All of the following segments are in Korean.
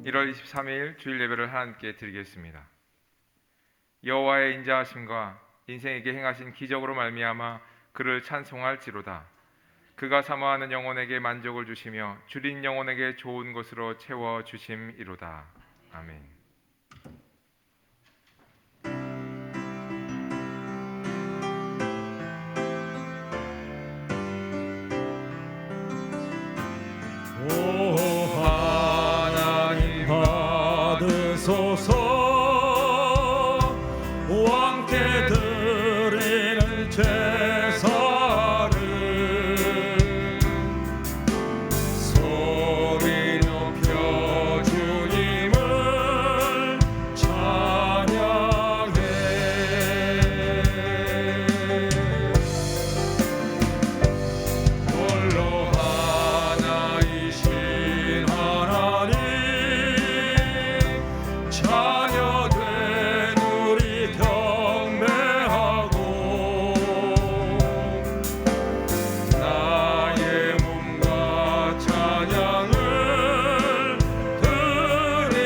1월 23일 주일 예배를 하나님께 드리겠습니다. 여호와의 인자하심과 인생에게 행하신 기적으로 말미암아 그를 찬송할지로다. 그가 사모하는 영혼에게 만족을 주시며 줄인 영혼에게 좋은 것으로 채워 주심이로다. 아멘. 오 하나님 받으소서. 왕께 드리는 제사를 소리 높여 주님을 찬양해. 홀로 하나이신 하나님 자녀된 우리 경배하고 나의 몸과 찬양을 드리네.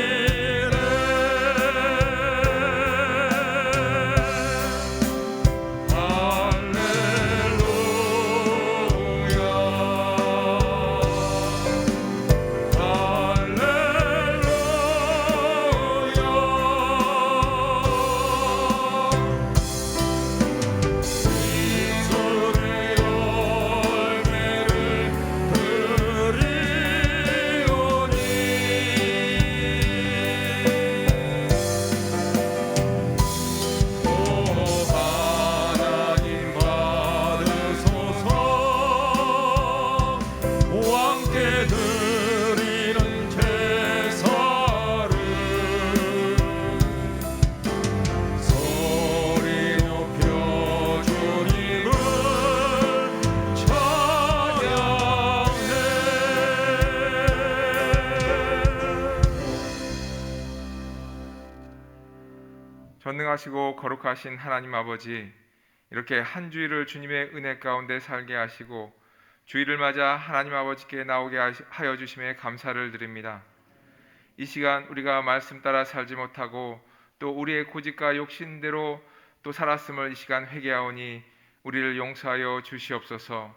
하나님 받으소서. 왕께 드리는 제사를 소리 높여 주님을 찬양해. 전능하시고 거룩하신 하나님 아버지, 이렇게 한 주일을 주님의 은혜 가운데 살게 하시고 주일을 맞아 하나님 아버지께 나오게 하여 주심에 감사를 드립니다. 이 시간 우리가 말씀 따라 살지 못하고 또 우리의 고집과 욕심대로 또 살았음을 이 시간 회개하오니 우리를 용서하여 주시옵소서.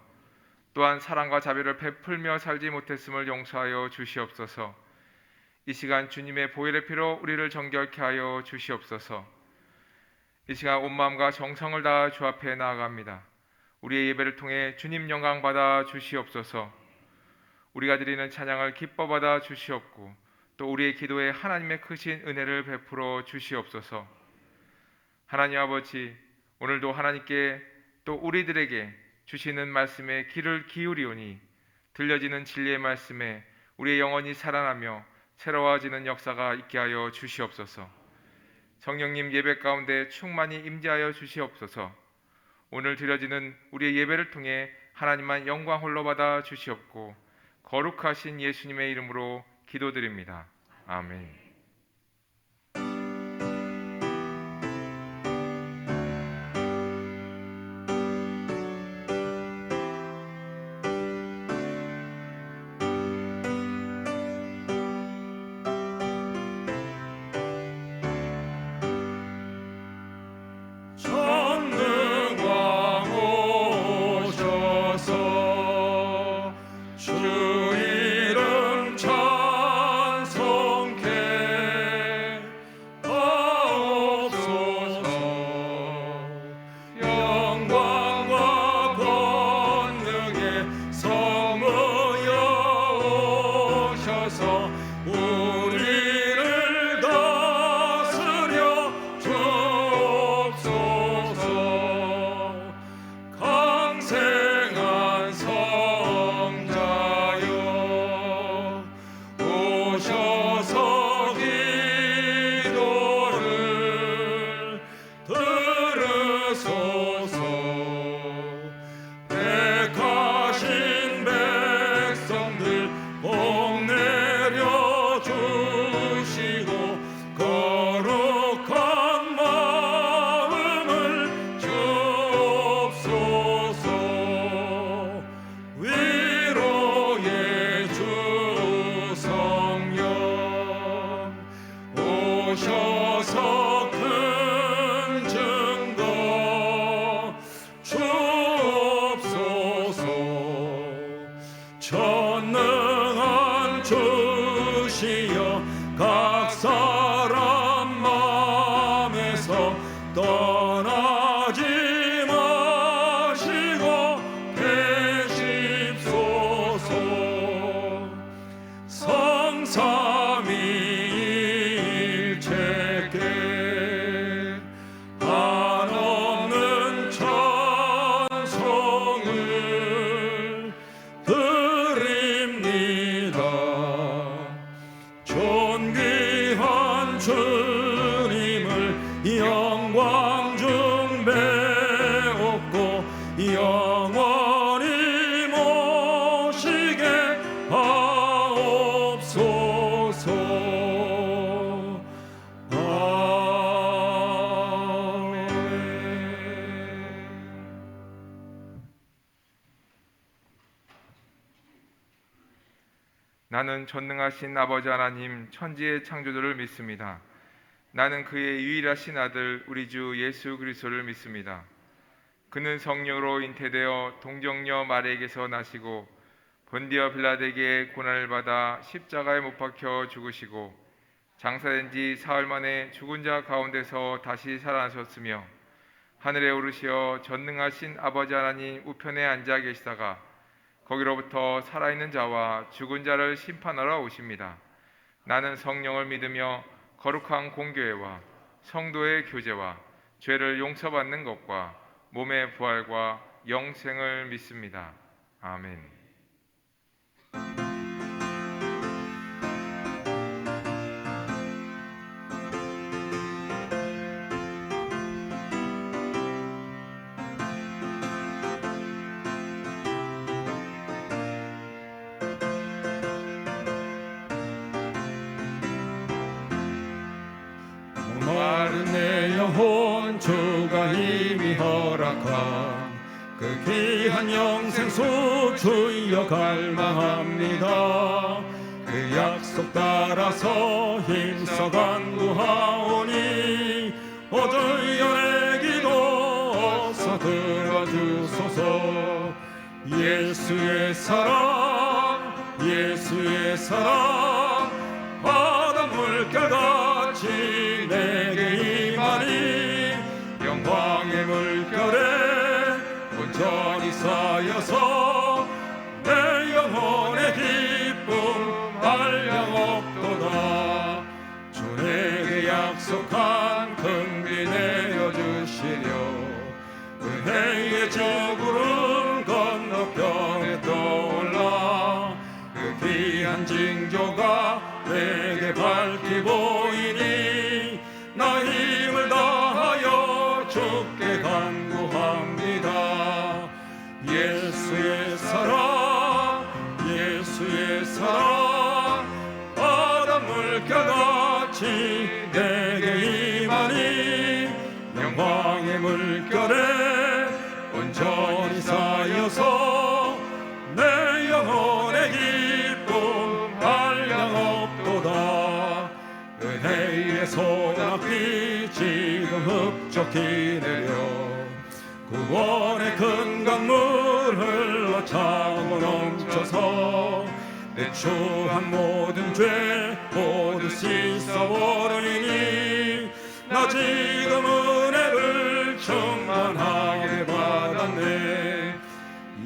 또한 사랑과 자비를 베풀며 살지 못했음을 용서하여 주시옵소서. 이 시간 주님의 보혈의 피로 우리를 정결케 하여 주시옵소서. 이 시간 온 마음과 정성을 다하 주 앞에 나아갑니다. 우리의 예배를 통해 주님 영광 받아 주시옵소서. 우리가 드리는 찬양을 기뻐 받아 주시옵고 또 우리의 기도에 하나님의 크신 은혜를 베풀어 주시옵소서. 하나님 아버지, 오늘도 하나님께 또 우리들에게 주시는 말씀에 귀를 기울이오니 들려지는 진리의 말씀에 우리의 영혼이 살아나며 새로워지는 역사가 있게 하여 주시옵소서. 성령님 예배 가운데 충만히 임재하여 주시옵소서. 오늘 드려지는 우리의 예배를 통해 하나님만 영광 홀로 받아 주시옵고 거룩하신 예수님의 이름으로 기도드립니다. 아멘. 전능왕 오셔서 주 이름 찬송케 하옵소서. 영광과 권능의 성모여 오셔서 우리를 다스려 주옵소서. 강생한 성자여 오셔서 기도를 들으소서. 택하신 백성들 복 내려 주시고 거룩한 마음을 주옵소서. 위로의 주 성령 떠나지 마시고 계십소서. 성삼위일체께 한없는 찬송을 드립니다. 존귀한 주님을 영광 중 배웠고 영원히 모시게 하옵소서. 나는 전능하신 아버지 하나님 천지의 창조주를 믿습니다. 나는 그의 유일하신 아들 우리 주 예수 그리스도를 믿습니다. 그는 성령으로 잉태되어 동정녀 마리에게서 나시고 본디어 빌라데에게 고난을 받아 십자가에 못 박혀 죽으시고 장사된 지 사흘 만에 죽은 자 가운데서 다시 살아나셨으며 하늘에 오르시어 전능하신 아버지 하나님 우편에 앉아 계시다가 거기로부터 살아있는 자와 죽은 자를 심판하러 오십니다. 나는 성령을 믿으며 거룩한 공교회와 성도의 교제와 죄를 용서받는 것과 몸의 부활과 영생을 믿습니다. 아멘. 마른 내 영혼 주가 이미 허락한 그 귀한 영생수 주여 갈망합니다. 그 약속 따라서 힘써 간구하오니 오주여 내 기도 어서 들어주소서. 예수의 사랑 예수의 사랑 바다 물결같이 내게 임하니 영광의 물결에 온전히 쌓여서 내 영혼의 기쁨 한량없도다. 주 내게 약속한 긍비 내어주시려 은혜의 지구름 건너편에 떠올라 그 귀한 징조가 내게 밝히 보이니 나 힘을 다하여 주께 간구합니다. 예수의 사랑 예수의 사랑 바다 물결같이 내게 임하니 영광의 물결에 온전히 쌓여서 내 영혼의 기쁨 한량없도다. 은혜의 소낙비 지금 흡족히 내려 구원의 큰 강물 흘러 차고 넘쳐서 내 추한 모든 죄 모두 씻어버리니 나 지금 은혜를 충만하게 받았네.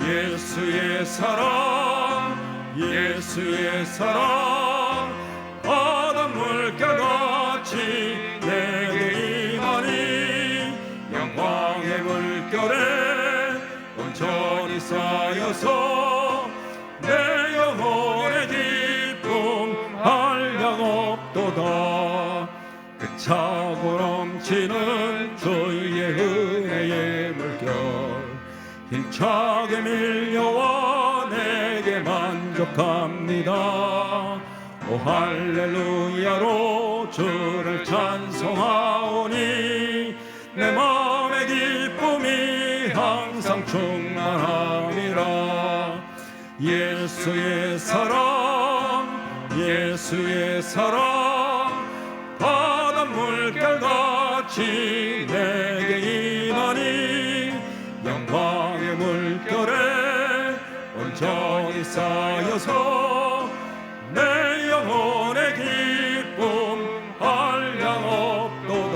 예수의 사랑 예수의 사랑 바다 물결같이 내게 임하니 영광의 물결에 온전히 쌓여서 내 영혼의 기쁨 한량없도다. 그 차고 넘치는 주의 은혜의 물결 힘차게 밀려와 내게 만족합니다. 오 할렐루야로 주를 찬송하오니 내 마음의 기쁨이 항상 충만함이라. 예수의 사랑 예수의 사랑 바다 물결같이 내게 임하니 영광의 물결에 온전히 쌓여서 내 영혼의 기쁨 한량없도다.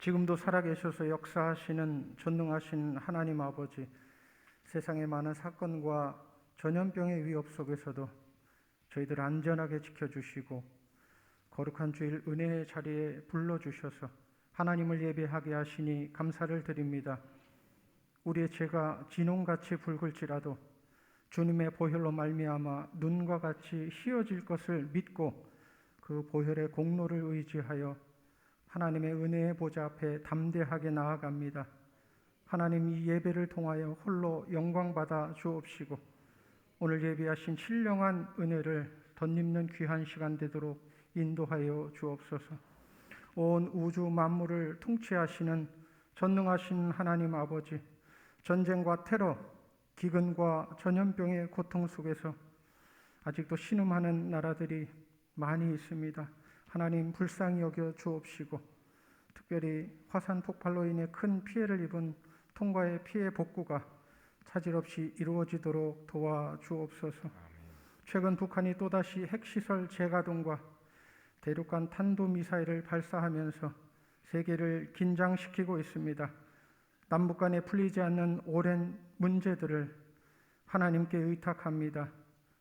지금도 살아계셔서 역사하시는 전능하신 하나님 아버지, 세상의 많은 사건과 전염병의 위협 속에서도 저희들 안전하게 지켜주시고 거룩한 주일 은혜의 자리에 불러주셔서 하나님을 예배하게 하시니 감사를 드립니다. 우리의 죄가 진홍같이 붉을지라도 주님의 보혈로 말미암아 눈과 같이 희어질 것을 믿고 그 보혈의 공로를 의지하여 하나님의 은혜의 보좌 앞에 담대하게 나아갑니다. 하나님, 이 예배를 통하여 홀로 영광받아 주옵시고 오늘 예배하신 신령한 은혜를 덧입는 귀한 시간 되도록 인도하여 주옵소서. 온 우주 만물을 통치하시는 전능하신 하나님 아버지, 전쟁과 테러, 기근과 전염병의 고통 속에서 아직도 신음하는 나라들이 많이 있습니다. 하나님, 불쌍히 여겨 주옵시고 특별히 화산 폭발로 인해 큰 피해를 입은 통가의 피해 복구가 차질 없이 이루어지도록 도와주옵소서. 최근 북한이 또다시 핵시설 재가동과 대륙간 탄도미사일을 발사하면서 세계를 긴장시키고 있습니다. 남북 간에 풀리지 않는 오랜 문제들을 하나님께 의탁합니다.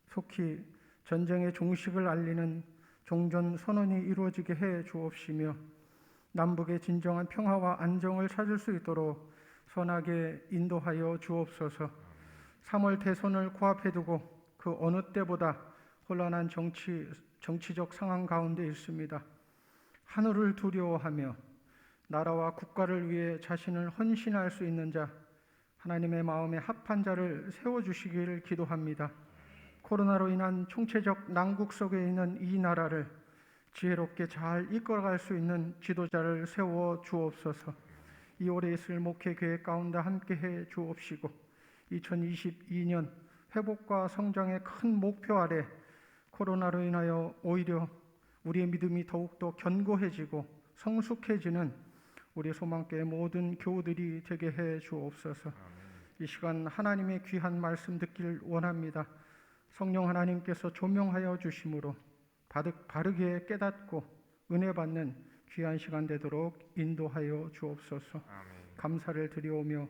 속히 전쟁의 종식을 알리는 종전 선언이 이루어지게 해 주옵시며 남북의 진정한 평화와 안정을 찾을 수 있도록 선하게 인도하여 주옵소서. 3월 대선을 코앞에 두고 그 어느 때보다 혼란한 정치적 상황 가운데 있습니다. 하늘을 두려워하며 나라와 국가를 위해 자신을 헌신할 수 있는 자, 하나님의 마음에 합한 자를 세워주시기를 기도합니다. 코로나로 인한 총체적 난국 속에 있는 이 나라를 지혜롭게 잘 이끌어갈 수 있는 지도자를 세워 주옵소서. 이 올해 있을 목회 계획 가운데 함께해 주옵시고 2022년 회복과 성장의 큰 목표 아래 코로나로 인하여 오히려 우리의 믿음이 더욱더 견고해지고 성숙해지는 우리 소망교회 모든 교우들이 되게 해 주옵소서. 이 시간 하나님의 귀한 말씀 듣길 원합니다. 성령 하나님께서 조명하여 주심으로 바르게 깨닫고 은혜 받는 귀한 시간 되도록 인도하여 주옵소서. 감사를 드리오며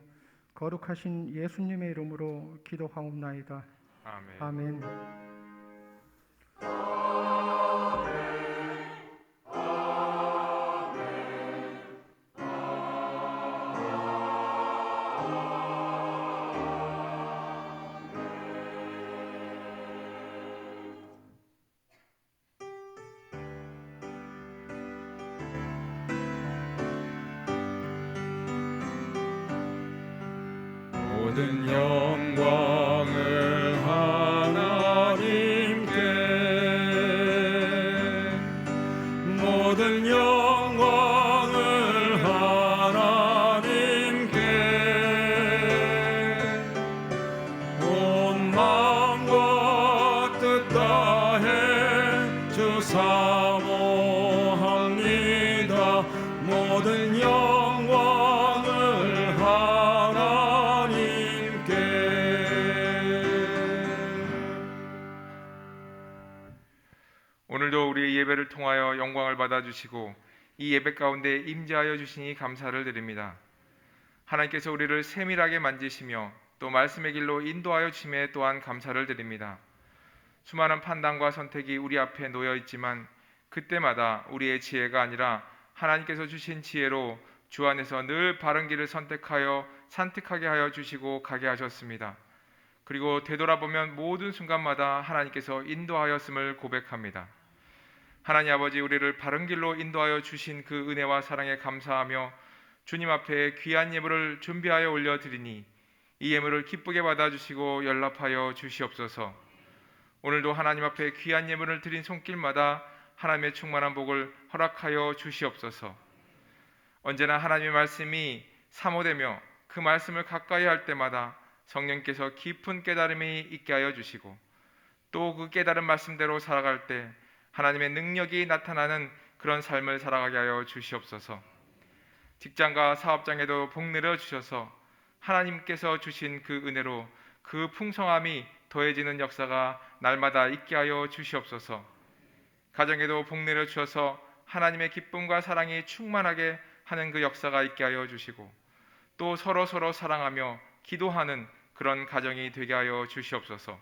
거룩하신 예수님의 이름으로 기도하옵나이다. 아멘. 모든 영광을 하나님께, 모든 영광을 하나님께, 온 마음과 뜻 다해 주 사모합니다. 모든 영광을 하나님께. 오늘도 우리의 예배를 통하여 영광을 받아주시고 이 예배 가운데 임재하여 주시니 감사를 드립니다. 하나님께서 우리를 세밀하게 만지시며 또 말씀의 길로 인도하여 주심에 또한 감사를 드립니다. 수많은 판단과 선택이 우리 앞에 놓여 있지만 그때마다 우리의 지혜가 아니라 하나님께서 주신 지혜로 주 안에서 늘 바른 길을 선택하여 산뜻하게 하여 주시고 가게 하셨습니다. 그리고 되돌아보면 모든 순간마다 하나님께서 인도하였음을 고백합니다. 하나님 아버지, 우리를 바른 길로 인도하여 주신 그 은혜와 사랑에 감사하며 주님 앞에 귀한 예물을 준비하여 올려드리니 이 예물을 기쁘게 받아주시고 연락하여 주시옵소서. 오늘도 하나님 앞에 귀한 예물을 드린 손길마다 하나님의 충만한 복을 허락하여 주시옵소서. 언제나 하나님의 말씀이 사모되며 그 말씀을 가까이 할 때마다 성령께서 깊은 깨달음이 있게 하여 주시고 또 그 깨달은 말씀대로 살아갈 때 하나님의 능력이 나타나는 그런 삶을 살아가게 하여 주시옵소서. 직장과 사업장에도 복 내려 주셔서 하나님께서 주신 그 은혜로 그 풍성함이 더해지는 역사가 날마다 있게 하여 주시옵소서. 가정에도 복 내려 주셔서 하나님의 기쁨과 사랑이 충만하게 하는 그 역사가 있게 하여 주시고 또 서로 사랑하며 기도하는 그런 가정이 되게 하여 주시옵소서.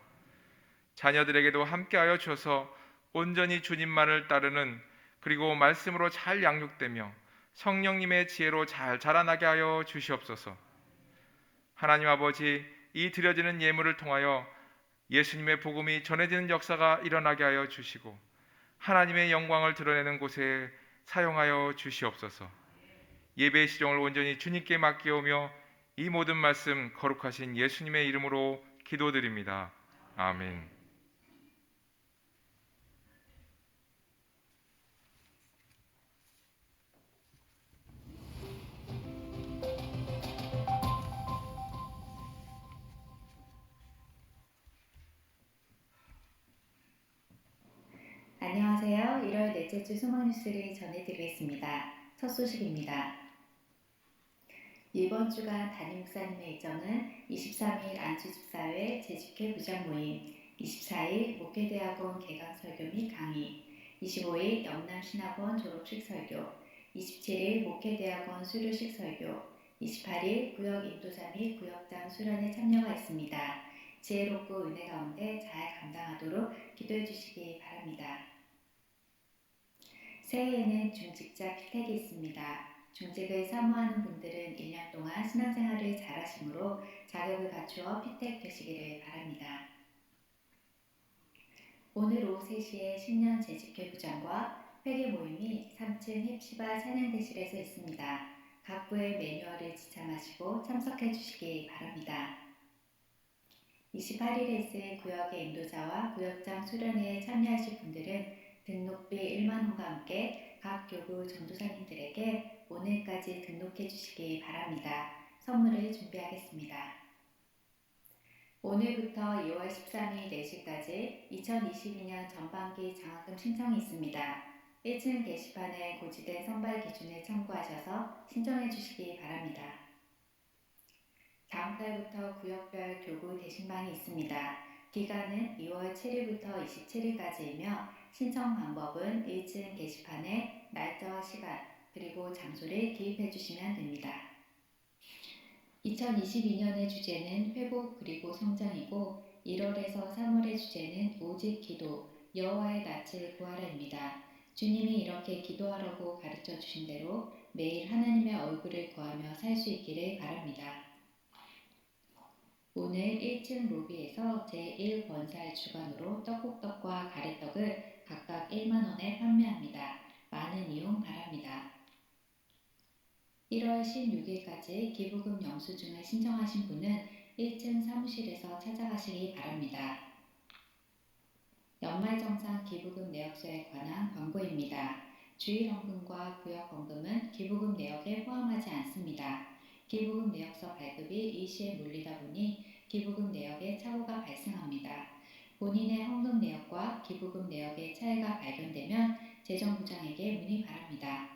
자녀들에게도 함께하여 주셔서 온전히 주님만을 따르는 그리고 말씀으로 잘 양육되며 성령님의 지혜로 잘 자라나게 하여 주시옵소서. 하나님 아버지, 이 드려지는 예물을 통하여 예수님의 복음이 전해지는 역사가 일어나게 하여 주시고 하나님의 영광을 드러내는 곳에 사용하여 주시옵소서. 예배의 시종을 온전히 주님께 맡기오며 이 모든 말씀 거룩하신 예수님의 이름으로 기도드립니다. 아멘. 안녕하세요. 1월 넷째 주 소망 뉴스를 전해드리겠습니다. 첫 소식입니다. 이번 주간 담임 목사님의 일정은 23일 안주집사회 재직회 부장 모임, 24일 목회대학원 개강 설교 및 강의, 25일 영남신학원 졸업식 설교, 27일 목회대학원 수료식 설교, 28일 구역 인도자 및 구역장 수련에 참여가 있습니다. 지혜롭고 은혜 가운데 잘 감당하도록 기도해 주시기 바랍니다. 새해에는 중직자 피택이 있습니다. 중직을 사모하는 분들은 1년 동안 신앙생활을 잘하시므로 자격을 갖추어 피택되시기를 바랍니다. 오늘 오후 3시에 신년 재직회 부장과 회계 모임이 3층 햅시바 찬양대실에서 있습니다. 각 부의 매뉴얼을 지참하시고 참석해 주시기 바랍니다. 28일에 있을 구역의 인도자와 구역장 수련회에 참여하실 분들은 등록비 1만 원과 함께 각 교구 전도사님들에게 오늘까지 등록해 주시기 바랍니다. 선물을 준비하겠습니다. 오늘부터 2월 13일 4시까지 2022년 전반기 장학금 신청이 있습니다. 1층 게시판에 고지된 선발 기준을 참고하셔서 신청해 주시기 바랍니다. 다음 달부터 구역별 교구 대신방이 있습니다. 기간은 2월 7일부터 27일까지이며 신청 방법은 1층 게시판에 날짜와 시간 그리고 장소를 기입해 주시면 됩니다. 2022년의 주제는 회복 그리고 성장이고 1월에서 3월의 주제는 오직 기도, 여호와의 낯을 구하라입니다. 주님이 이렇게 기도하라고 가르쳐 주신 대로 매일 하나님의 얼굴을 구하며 살 수 있기를 바랍니다. 오늘 1층 로비에서 제1권사의 주관으로 떡국떡과 가래떡을 각각 1만 원에 판매합니다. 많은 이용 바랍니다. 1월 16일까지 기부금 영수증을 신청하신 분은 1층 사무실에서 찾아가시기 바랍니다. 연말정산 기부금 내역서에 관한 광고입니다. 주일헌금과 구역헌금은 기부금 내역에 포함하지 않습니다. 기부금 내역서 발급이 일시에 몰리다 보니 기부금 내역에 착오가 발생합니다. 본인의 헌금 내역과 기부금 내역의 차이가 발견되면 재정부장에게 문의 바랍니다.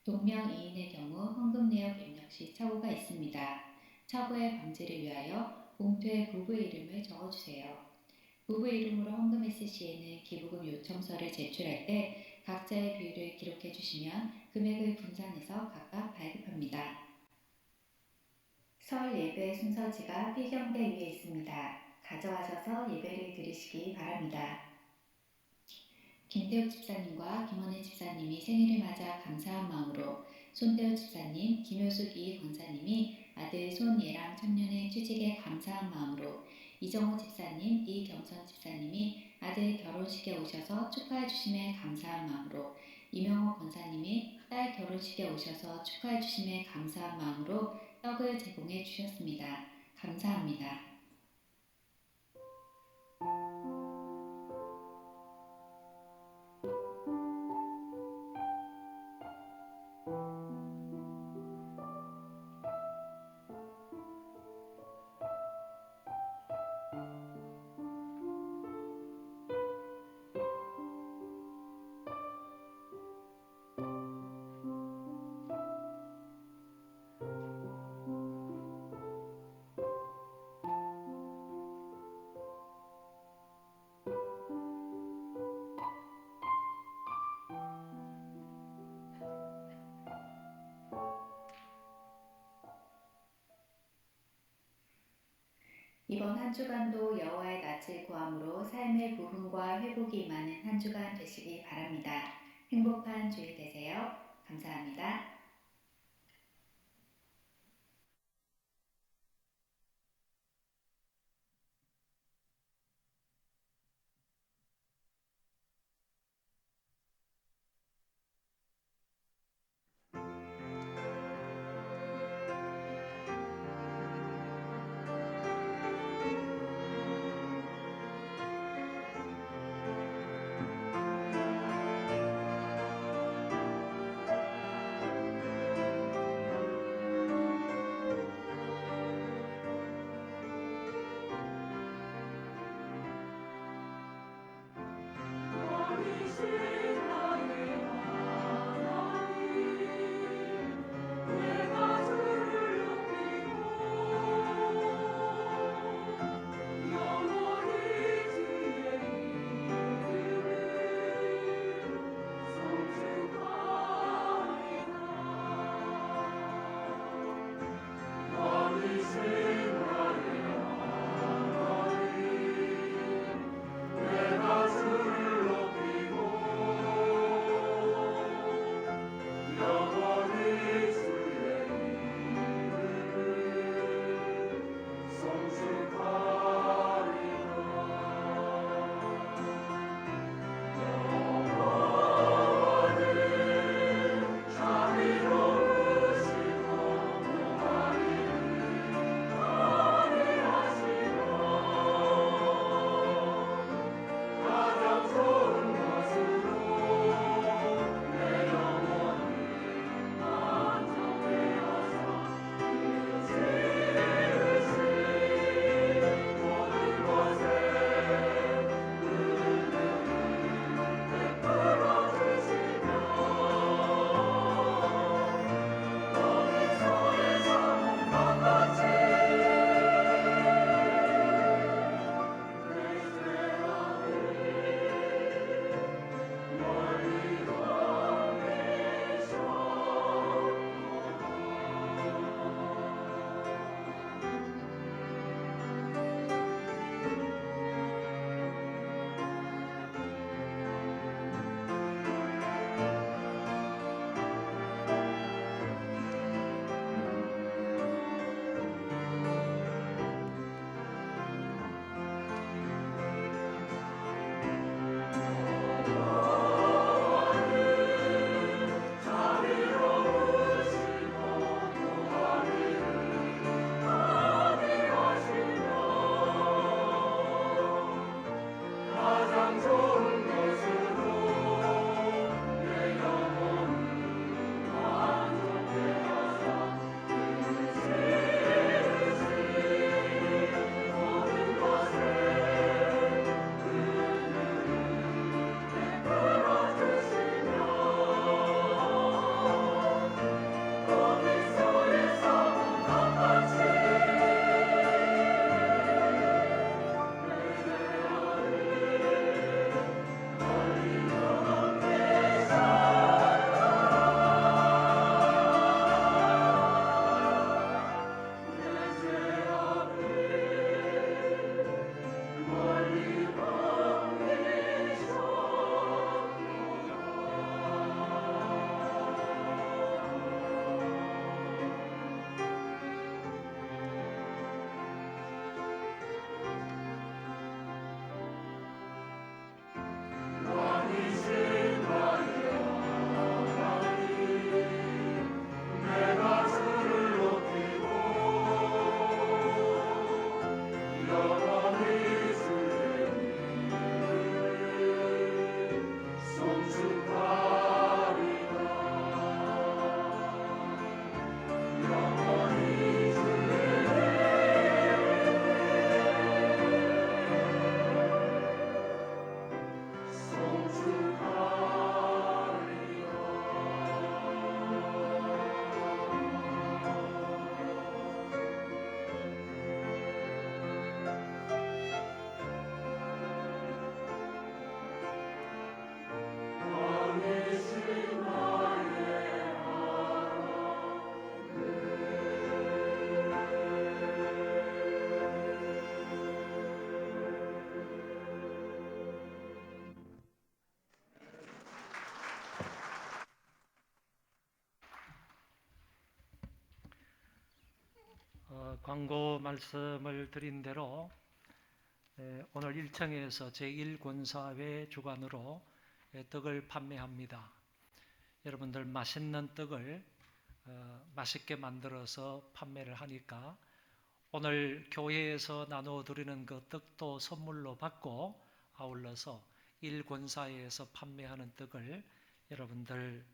동명이인의 경우 헌금 내역 입력 시 착오가 있습니다. 착오의 방지를 위하여 봉투에 부부의 이름을 적어주세요. 부부 이름으로 헌금했을 시에는 기부금 요청서를 제출할 때 각자의 비율을 기록해 주시면 금액을 분산해서 각각 발급합니다. 설 예배 순서지가 필경대 위에 있습니다. 가져가셔서 예배를 드리시기 바랍니다. 김태욱 집사님과 김원혜 집사님이 생일을 맞아 감사한 마음으로 손태우 집사님, 김효숙 이 권사님이 아들 손예랑 청년의 취직에 감사한 마음으로 이정호 집사님, 이경선 집사님이 아들 결혼식에 오셔서 축하해 주심에 감사한 마음으로 이명호 권사님이 딸 결혼식에 오셔서 축하해 주심에 감사한 마음으로 떡을 제공해 주셨습니다. 감사합니다. 이번 한 주간도 여호와의 낯을 구함으로 삶의 부흥과 회복이 임하는 한 주간 되시기 바랍니다. 행복한 주일 되세요. 감사합니다. 광고 말씀을 드린 대로 오늘 1층에서 제1군사회 주관으로 떡을 판매합니다. 여러분들 맛있는 떡을 맛있게 만들어서 판매를 하니까 오늘 교회에서 나누어 드리는 그 떡도 선물로 받고 아울러서 1군사회에서 판매하는 떡을 여러분들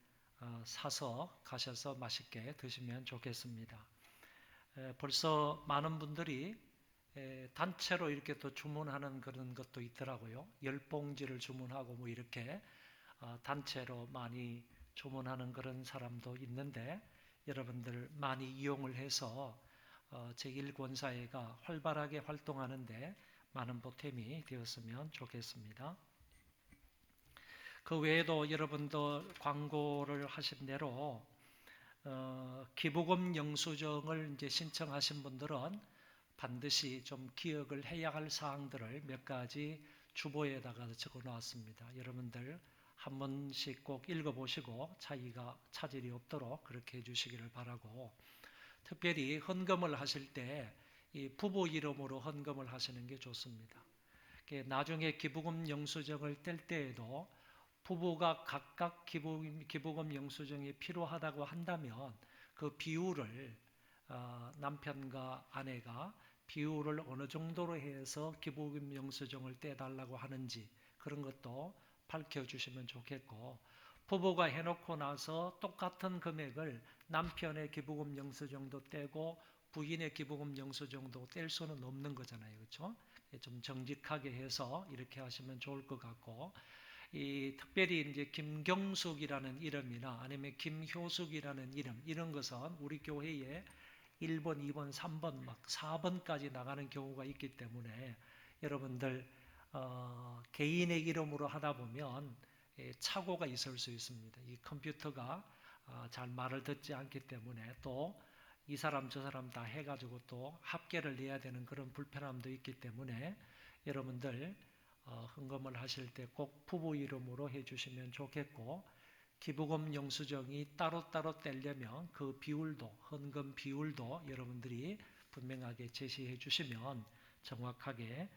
사서 가셔서 맛있게 드시면 좋겠습니다. 벌써 많은 분들이 단체로 이렇게 또 주문하는 그런 것도 있더라고요. 10봉지를 주문하고 뭐 이렇게 단체로 많이 주문하는 그런 사람도 있는데 여러분들 많이 이용을 해서 제1권사회가 활발하게 활동하는데 많은 보탬이 되었으면 좋겠습니다. 그 외에도 여러분도 광고를 하신 대로 기부금 영수증을 이제 신청하신 분들은 반드시 좀 기억을 해야 할 사항들을 몇 가지 주보에다가 적어 놨습니다. 여러분들 한 번씩 꼭 읽어보시고 차질이 없도록 그렇게 해주시기를 바라고, 특별히 헌금을 하실 때 이 부부 이름으로 헌금을 하시는 게 좋습니다. 나중에 기부금 영수증을 뗄 때에도 부부가 각각 기부금 영수증이 필요하다고 한다면 그 비율을 남편과 아내가 비율을 어느 정도로 해서 기부금 영수증을 떼달라고 하는지 그런 것도 밝혀주시면 좋겠고, 부부가 해놓고 나서 똑같은 금액을 남편의 기부금 영수증도 떼고 부인의 기부금 영수증도 뗄 수는 없는 거잖아요. 그렇죠? 좀 정직하게 해서 이렇게 하시면 좋을 것 같고, 특별히 이제 김경숙이라는 이름이나 아니면 김효숙이라는 이름, 이런 것은 우리 교회에 1번, 2번, 3번, 막 4번까지 나가는 경우가 있기 때문에 여러분들 개인의 이름으로 하다 보면 착오가 있을 수 있습니다. 이 컴퓨터가 잘 말을 듣지 않기 때문에 또 이 사람 저 사람 다 해가지고 또 합계를 내야 되는 그런 불편함도 있기 때문에 여러분들 헌금을 하실 때 꼭 부부 이름으로 해주시면 좋겠고, 기부금 영수증이 따로따로 떼려면 그 비율도, 헌금 비율도 여러분들이 분명하게 제시해 주시면 정확하게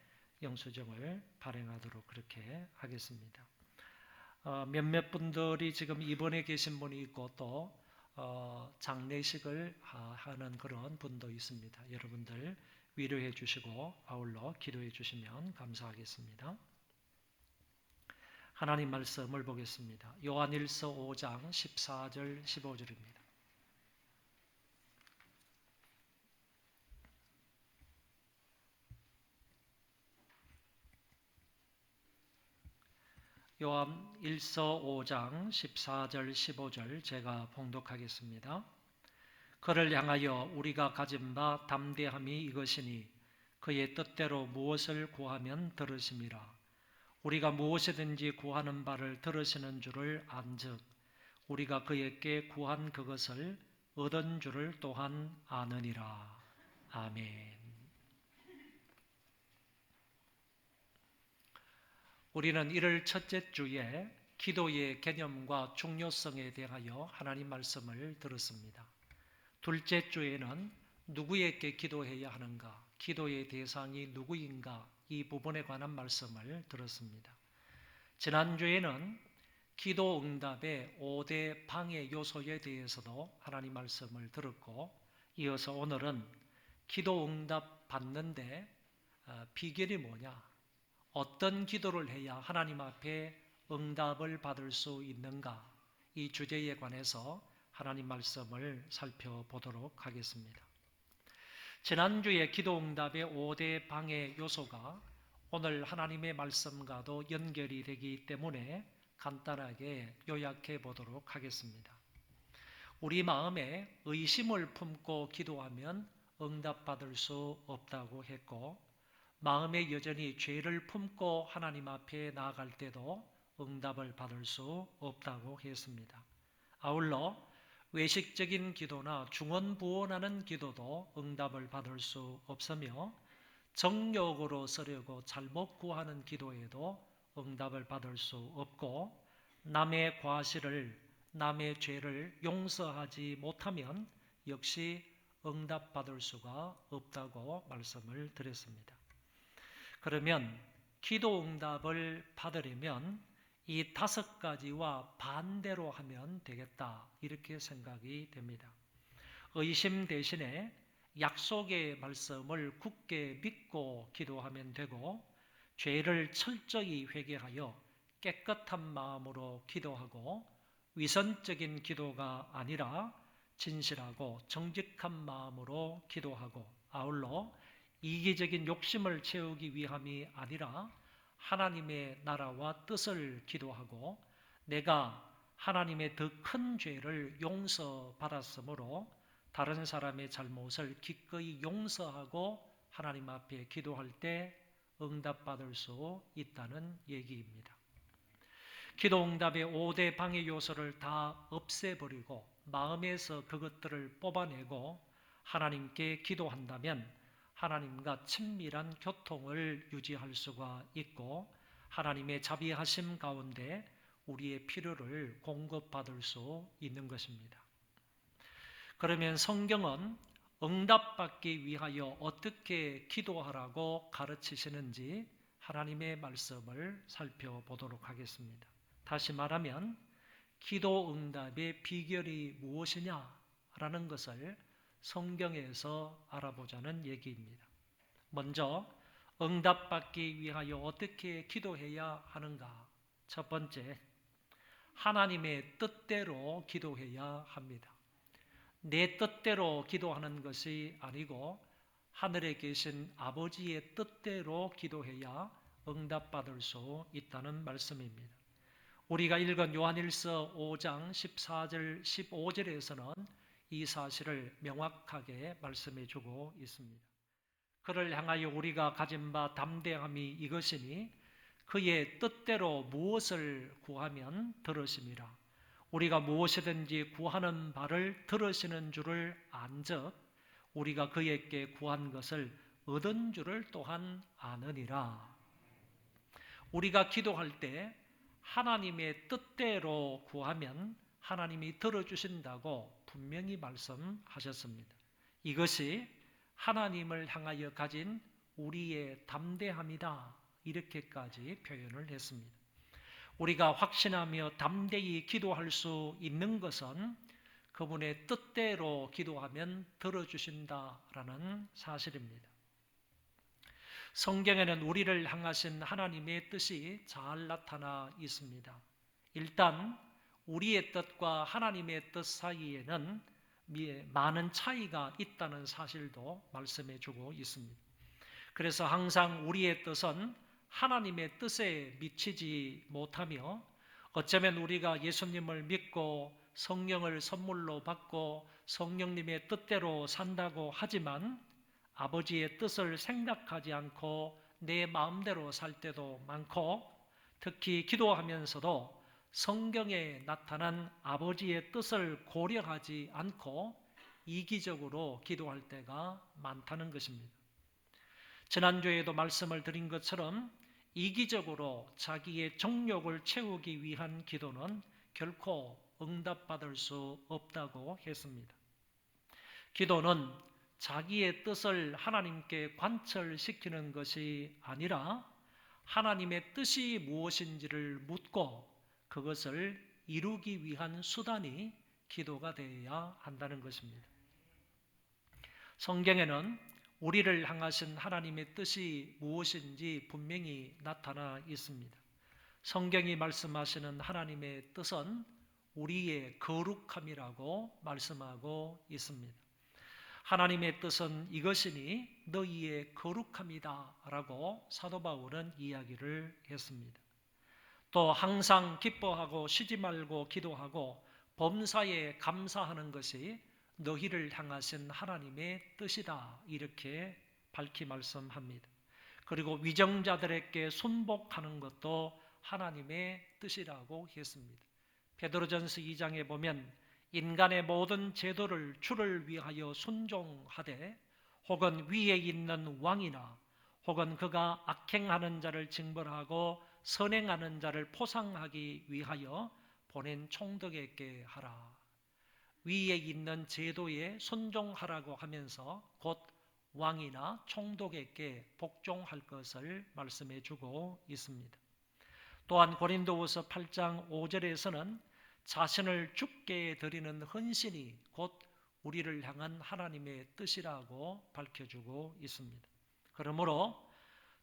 영수증을 발행하도록 그렇게 하겠습니다. 몇몇 분들이 지금 입원해 계신 분이 있고 또 장례식을 하는 그런 분도 있습니다. 여러분들 위로해 주시고 아울러 기도해 주시면 감사하겠습니다. 하나님 말씀을 보겠습니다. 요한일서 5장 14절 15절입니다. 요한일서 5장 14절 15절 제가 봉독하겠습니다. 그를 향하여 우리가 가진 바 담대함이 이것이니 그의 뜻대로 무엇을 구하면 들으심이라. 우리가 무엇이든지 구하는 바를 들으시는 줄을 안즉 우리가 그에게 구한 그것을 얻은 줄을 또한 아느니라. 아멘. 우리는 1월 첫째 주에 기도의 개념과 중요성에 대하여 하나님 말씀을 들었습니다. 둘째 주에는 누구에게 기도해야 하는가, 기도의 대상이 누구인가, 이 부분에 관한 말씀을 들었습니다. 지난주에는 기도 응답의 5대 방해 요소에 대해서도 하나님 말씀을 들었고, 이어서 오늘은 기도 응답 받는데 비결이 뭐냐, 어떤 기도를 해야 하나님 앞에 응답을 받을 수 있는가, 이 주제에 관해서 하나님 말씀을 살펴보도록 하겠습니다. 지난주에 기도 응답의 5대 방해 요소가 오늘 하나님의 말씀과도 연결이 되기 때문에 간단하게 요약해 보도록 하겠습니다. 우리 마음에 의심을 품고 기도하면 응답받을 수 없다고 했고, 마음에 여전히 죄를 품고 하나님 앞에 나아갈 때도 응답을 받을 수 없다고 했습니다. 아울러 외식적인 기도나 중언부언하는 기도도 응답을 받을 수 없으며, 정욕으로 쓰려고 잘못 구하는 기도에도 응답을 받을 수 없고, 남의 과실을, 남의 죄를 용서하지 못하면 역시 응답받을 수가 없다고 말씀을 드렸습니다. 그러면 기도 응답을 받으려면 이 5가지와 반대로 하면 되겠다, 이렇게 생각이 됩니다. 의심 대신에 약속의 말씀을 굳게 믿고 기도하면 되고, 죄를 철저히 회개하여 깨끗한 마음으로 기도하고, 위선적인 기도가 아니라 진실하고 정직한 마음으로 기도하고, 아울러 이기적인 욕심을 채우기 위함이 아니라 하나님의 나라와 뜻을 기도하고, 내가 하나님의 더 큰 죄를 용서받았으므로 다른 사람의 잘못을 기꺼이 용서하고 하나님 앞에 기도할 때 응답받을 수 있다는 얘기입니다. 기도 응답의 5대 방해 요소를 다 없애버리고 마음에서 그것들을 뽑아내고 하나님께 기도한다면 하나님과 친밀한 교통을 유지할 수가 있고, 하나님의 자비하심 가운데 우리의 필요를 공급받을 수 있는 것입니다. 그러면 성경은 응답받기 위하여 어떻게 기도하라고 가르치시는지 하나님의 말씀을 살펴보도록 하겠습니다. 다시 말하면 기도 응답의 비결이 무엇이냐라는 것을 성경에서 알아보자는 얘기입니다. 먼저 응답받기 위하여 어떻게 기도해야 하는가? 첫 번째, 하나님의 뜻대로 기도해야 합니다. 내 뜻대로 기도하는 것이 아니고 하늘에 계신 아버지의 뜻대로 기도해야 응답받을 수 있다는 말씀입니다. 우리가 읽은 요한일서 5장 14절 15절에서는 이 사실을 명확하게 말씀해 주고 있습니다. 그를 향하여 우리가 가진 바 담대함이 이것이니 그의 뜻대로 무엇을 구하면 들으심이라. 우리가 무엇이든지 구하는 바를 들으시는 줄을 안즉 우리가 그에게 구한 것을 얻은 줄을 또한 아느니라. 우리가 기도할 때 하나님의 뜻대로 구하면 하나님이 들어주신다고 분명히 말씀하셨습니다. 이것이 하나님을 향하여 가진 우리의 담대함이다, 이렇게까지 표현을 했습니다. 우리가 확신하며 담대히 기도할 수 있는 것은 그분의 뜻대로 기도하면 들어주신다라는 사실입니다. 성경에는 우리를 향하신 하나님의 뜻이 잘 나타나 있습니다. 일단 우리의 뜻과 하나님의 뜻 사이에는 많은 차이가 있다는 사실도 말씀해 주고 있습니다. 그래서 항상 우리의 뜻은 하나님의 뜻에 미치지 못하며, 어쩌면 우리가 예수님을 믿고 성령을 선물로 받고 성령님의 뜻대로 산다고 하지만 아버지의 뜻을 생각하지 않고 내 마음대로 살 때도 많고, 특히 기도하면서도 성경에 나타난 아버지의 뜻을 고려하지 않고 이기적으로 기도할 때가 많다는 것입니다. 지난주에도 말씀을 드린 것처럼 이기적으로 자기의 정욕을 채우기 위한 기도는 결코 응답받을 수 없다고 했습니다. 기도는 자기의 뜻을 하나님께 관철시키는 것이 아니라 하나님의 뜻이 무엇인지를 묻고 그것을 이루기 위한 수단이 기도가 되어야 한다는 것입니다. 성경에는 우리를 향하신 하나님의 뜻이 무엇인지 분명히 나타나 있습니다. 성경이 말씀하시는 하나님의 뜻은 우리의 거룩함이라고 말씀하고 있습니다. 하나님의 뜻은 이것이니 너희의 거룩함이다 라고 사도 바울은 이야기를 했습니다. 또 항상 기뻐하고 쉬지 말고 기도하고 범사에 감사하는 것이 너희를 향하신 하나님의 뜻이다, 이렇게 밝히 말씀합니다. 그리고 위정자들에게 순복하는 것도 하나님의 뜻이라고 했습니다. 베드로전서 2장에 보면 인간의 모든 제도를 주를 위하여 순종하되 혹은 위에 있는 왕이나 혹은 그가 악행하는 자를 징벌하고 선행하는 자를 포상하기 위하여 보낸 총독에게 하라. 위에 있는 제도에 순종하라고 하면서 곧 왕이나 총독에게 복종할 것을 말씀해 주고 있습니다. 또한 고린도후서 8장 5절에서는 자신을 죽게 드리는 헌신이 곧 우리를 향한 하나님의 뜻이라고 밝혀주고 있습니다. 그러므로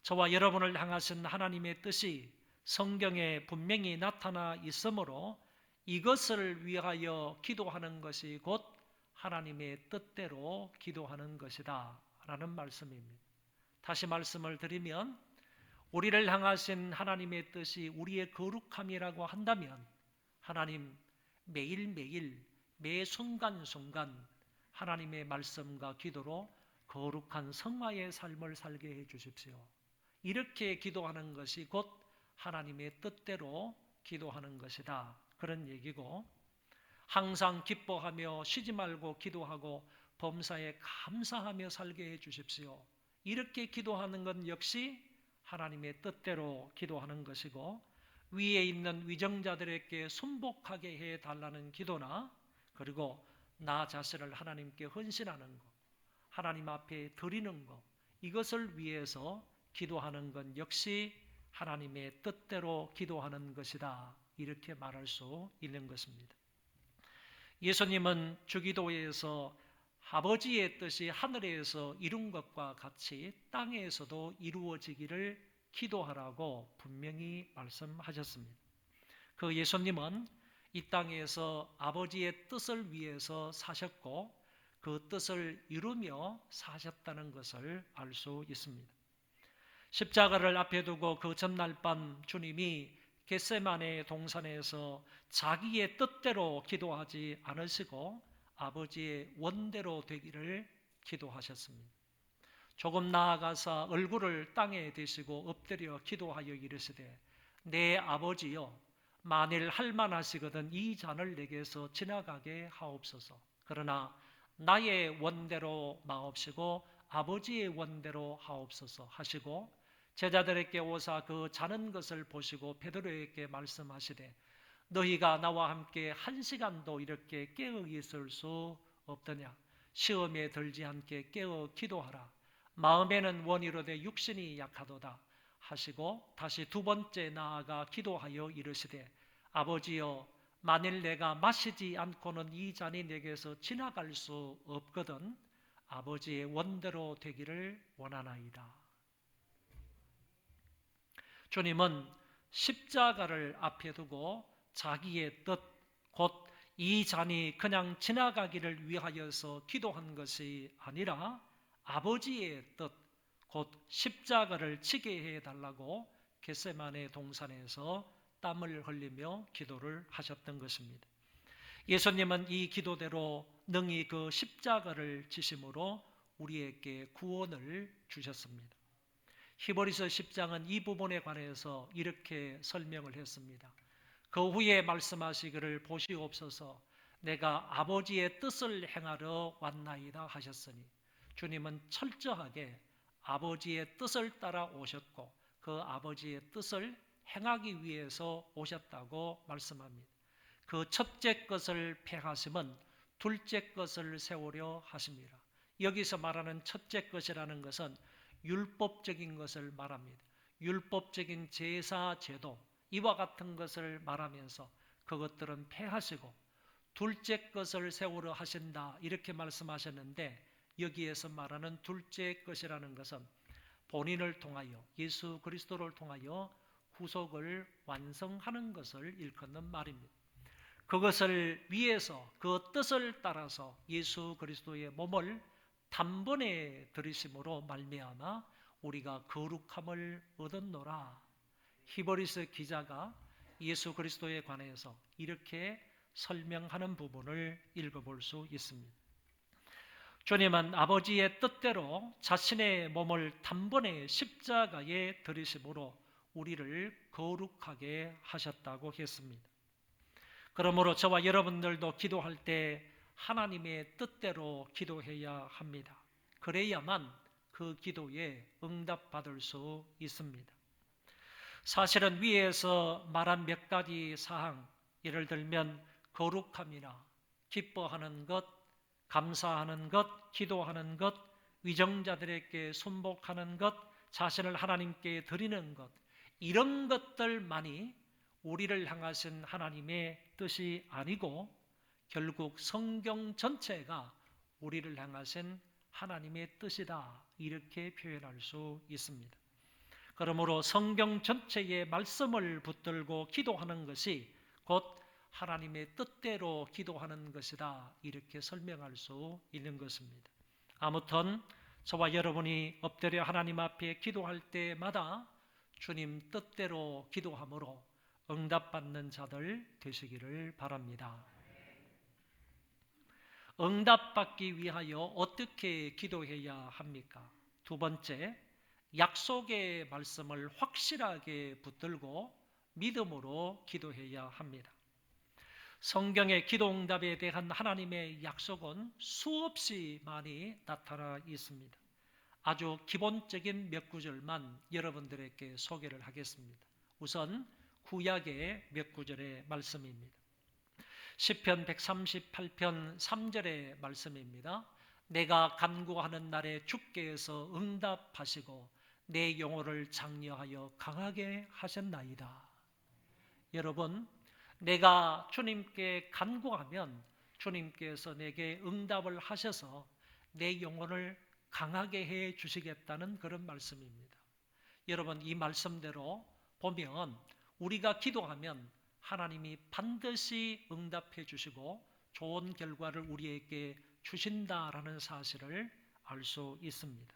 저와 여러분을 향하신 하나님의 뜻이 성경에 분명히 나타나 있으므로 이것을 위하여 기도하는 것이 곧 하나님의 뜻대로 기도하는 것이다 라는 말씀입니다. 다시 말씀을 드리면 우리를 향하신 하나님의 뜻이 우리의 거룩함이라고 한다면 하나님 매일매일 매 순간순간 하나님의 말씀과 기도로 거룩한 성화의 삶을 살게 해 주십시오. 이렇게 기도하는 것이 곧 하나님의 뜻대로 기도하는 것이다. 그런 얘기고, 항상 기뻐하며 쉬지 말고 기도하고 범사에 감사하며 살게 해 주십시오. 이렇게 기도하는 것 역시 하나님의 뜻대로 기도하는 것이고, 위에 있는 위정자들에게 순복하게 해 달라는 기도나, 그리고 나 자신을 하나님께 헌신하는 것, 하나님 앞에 드리는 것, 이것을 위해서 기도하는 것 역시 하나님의 뜻대로 기도하는 것이다. 이렇게 말할 수 있는 것입니다. 예수님은 주기도에서 아버지의 뜻이 하늘에서 이룬 것과 같이 땅에서도 이루어지기를 기도하라고 분명히 말씀하셨습니다. 그 예수님은 이 땅에서 아버지의 뜻을 위해서 사셨고 그 뜻을 이루며 사셨다는 것을 알 수 있습니다. 십자가를 앞에 두고 그 전날 밤 주님이 겟세마네 동산에서 자기의 뜻대로 기도하지 않으시고 아버지의 원대로 되기를 기도하셨습니다. 조금 나아가서 얼굴을 땅에 대시고 엎드려 기도하여 이르시되 내 아버지여 만일 할만하시거든 이 잔을 내게서 지나가게 하옵소서. 그러나 나의 원대로 마옵시고 아버지의 원대로 하옵소서 하시고 제자들에게 오사 그 자는 것을 보시고 베드로에게 말씀하시되 너희가 나와 함께 1시간도 이렇게 깨어 있을 수 없더냐. 시험에 들지 않게 깨어 기도하라. 마음에는 원이로되 육신이 약하도다 하시고 다시 두 번째 나아가 기도하여 이르시되 아버지여 만일 내가 마시지 않고는 이 잔이 내게서 지나갈 수 없거든 아버지의 원대로 되기를 원하나이다. 주님은 십자가를 앞에 두고 자기의 뜻, 곧 이 잔이 그냥 지나가기를 위하여서 기도한 것이 아니라 아버지의 뜻, 곧 십자가를 지게 해달라고 겟세마네 동산에서 땀을 흘리며 기도를 하셨던 것입니다. 예수님은 이 기도대로 능히 그 십자가를 지심으로 우리에게 구원을 주셨습니다. 히브리서 10장은 이 부분에 관해서 이렇게 설명을 했습니다. 그 후에 말씀하시기를 보시옵소서 내가 아버지의 뜻을 행하러 왔나이다 하셨으니 주님은 철저하게 아버지의 뜻을 따라 오셨고 그 아버지의 뜻을 행하기 위해서 오셨다고 말씀합니다. 그 첫째 것을 폐하심은 둘째 것을 세우려 하십니다. 여기서 말하는 첫째 것이라는 것은 율법적인 것을 말합니다. 율법적인 제사, 제도 이와 같은 것을 말하면서 그것들은 폐하시고 둘째 것을 세우려 하신다 이렇게 말씀하셨는데 여기에서 말하는 둘째 것이라는 것은 본인을 통하여 예수 그리스도를 통하여 구속을 완성하는 것을 일컫는 말입니다. 그것을 위해서 그 뜻을 따라서 예수 그리스도의 몸을 단번에 들이심으로 말미암아 우리가 거룩함을 얻었노라. 히브리서 기자가 예수 그리스도에 관해서 이렇게 설명하는 부분을 읽어볼 수 있습니다. 주님은 아버지의 뜻대로 자신의 몸을 단번에 십자가에 들이심으로 우리를 거룩하게 하셨다고 했습니다. 그러므로 저와 여러분들도 기도할 때 하나님의 뜻대로 기도해야 합니다. 그래야만 그 기도에 응답받을 수 있습니다. 사실은 위에서 말한 몇 가지 사항, 예를 들면 거룩함이나 기뻐하는 것, 감사하는 것, 기도하는 것, 위정자들에게 순복하는 것, 자신을 하나님께 드리는 것, 이런 것들만이 우리를 향하신 하나님의 뜻이 아니고 결국 성경 전체가 우리를 향하신 하나님의 뜻이다, 이렇게 표현할 수 있습니다. 그러므로 성경 전체의 말씀을 붙들고 기도하는 것이 곧 하나님의 뜻대로 기도하는 것이다, 이렇게 설명할 수 있는 것입니다. 아무튼 저와 여러분이 엎드려 하나님 앞에 기도할 때마다 주님 뜻대로 기도함으로 응답받는 자들 되시기를 바랍니다. 응답받기 위하여 어떻게 기도해야 합니까? 두 번째, 약속의 말씀을 확실하게 붙들고 믿음으로 기도해야 합니다. 성경의 기도 응답에 대한 하나님의 약속은 수없이 많이 나타나 있습니다. 아주 기본적인 몇 구절만 여러분들에게 소개를 하겠습니다. 우선 구약의 몇 구절의 말씀입니다. 시편 138편 3절의 말씀입니다. 내가 간구하는 날에 주께서 응답하시고 내 영혼을 장려하여 강하게 하셨나이다. 여러분, 내가 주님께 간구하면 주님께서 내게 응답을 하셔서 내 영혼을 강하게 해 주시겠다는 그런 말씀입니다. 여러분, 이 말씀대로 보면 우리가 기도하면 하나님이 반드시 응답해 주시고 좋은 결과를 우리에게 주신다라는 사실을 알 수 있습니다.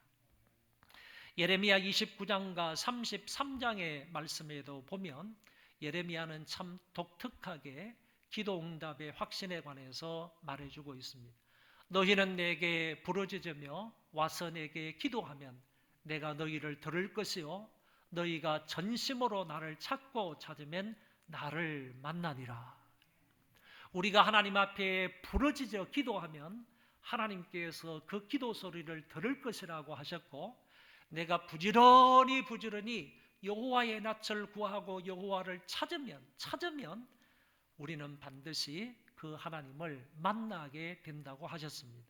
예레미야 29장과 33장의 말씀에도 보면 예레미야는 참 독특하게 기도 응답의 확신에 관해서 말해주고 있습니다. 너희는 내게 부르짖으며 와서 내게 기도하면 내가 너희를 들을 것이요 너희가 전심으로 나를 찾고 찾으면 나를 만나니라. 우리가 하나님 앞에 부르짖어 기도하면 하나님께서 그 기도 소리를 들을 것이라고 하셨고, 내가 부지런히 여호와의 낯을 구하고 여호와를 찾으면 우리는 반드시 그 하나님을 만나게 된다고 하셨습니다.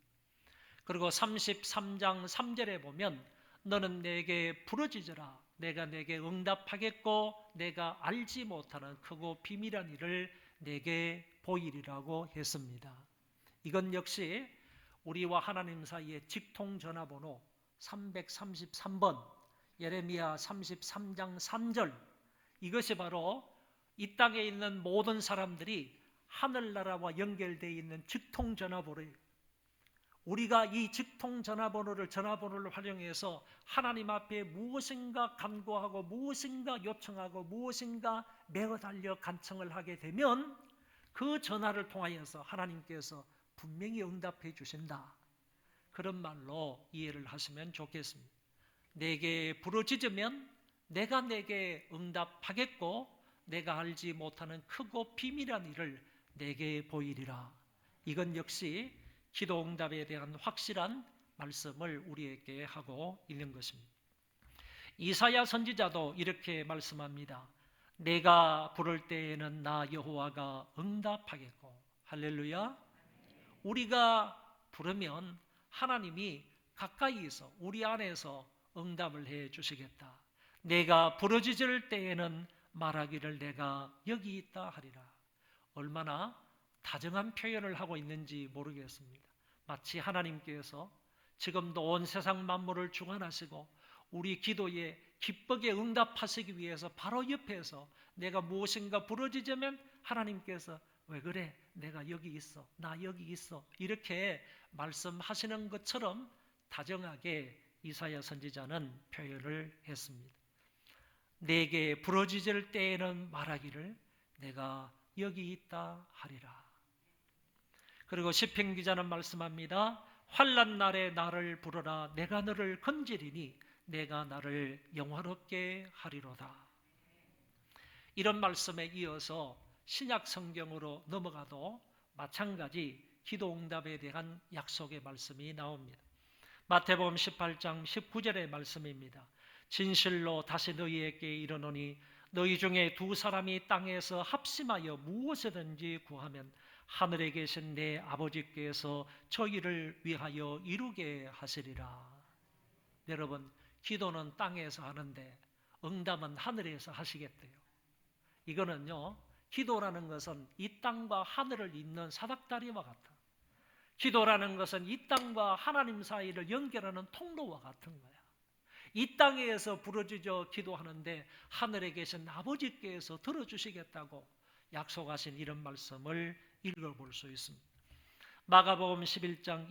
그리고 33장 3절에 보면 너는 내게 부르짖으라 내가 내게 응답하겠고 내가 알지 못하는 크고 비밀한 일을 내게 보이리라고 했습니다. 이건 역시 우리와 하나님 사이의 직통전화번호 333번 예레미야 33장 3절, 이것이 바로 이 땅에 있는 모든 사람들이 하늘나라와 연결되어 있는 직통전화번호예요. 우리가 이 직통전화번호를 활용해서 하나님 앞에 무엇인가 간구하고 무엇인가 요청하고 무엇인가 매어 달려 간청을 하게 되면 그 전화를 통하여서 하나님께서 분명히 응답해 주신다. 그런 말로 이해를 하시면 좋겠습니다. 내게 부르짖으면 내가 내게 응답하겠고 내가 알지 못하는 크고 비밀한 일을 내게 보이리라. 이건 역시 기도 응답에 대한 확실한 말씀을 우리에게 하고 있는 것입니다. 이사야 선지자도 이렇게 말씀합니다. 내가 부를 때에는 나 여호와가 응답하겠고. 할렐루야. 우리가 부르면 하나님이 가까이에서 우리 안에서 응답을 해 주시겠다. 내가 부르짖을 때에는 말하기를 내가 여기 있다 하리라. 얼마나 다정한 표현을 하고 있는지 모르겠습니다. 마치 하나님께서 지금도 온 세상 만물을 주관하시고 우리 기도에 기쁘게 응답하시기 위해서 바로 옆에서 내가 무엇인가 부르짖으면 하나님께서 왜 그래? 내가 여기 있어. 나 여기 있어. 이렇게 말씀하시는 것처럼 다정하게 이사야 선지자는 표현을 했습니다. 내게 부르짖을 때에는 말하기를 내가 여기 있다 하리라. 그리고 시편 기자는 말씀합니다. 환난 날에 나를 부르라 내가 너를 건지리니 내가 나를 영화롭게 하리로다. 이런 말씀에 이어서 신약 성경으로 넘어가도 마찬가지 기도 응답에 대한 약속의 말씀이 나옵니다. 마태복음 18장 19절의 말씀입니다. 진실로 다시 너희에게 이르노니 너희 중에 두 사람이 땅에서 합심하여 무엇이든지 구하면 하늘에 계신 내 아버지께서 저희를 위하여 이루게 하시리라. 여러분, 기도는 땅에서 하는데 응답은 하늘에서 하시겠대요. 이거는요, 기도라는 것은 이 땅과 하늘을 잇는 사닥다리와 같아. 기도라는 것은 이 땅과 하나님 사이를 연결하는 통로와 같은 거야. 이 땅에서 부르짖어 기도하는데 하늘에 계신 아버지께서 들어주시겠다고 약속하신 이런 말씀을 읽어볼 수 있습니다. 마가복음 11장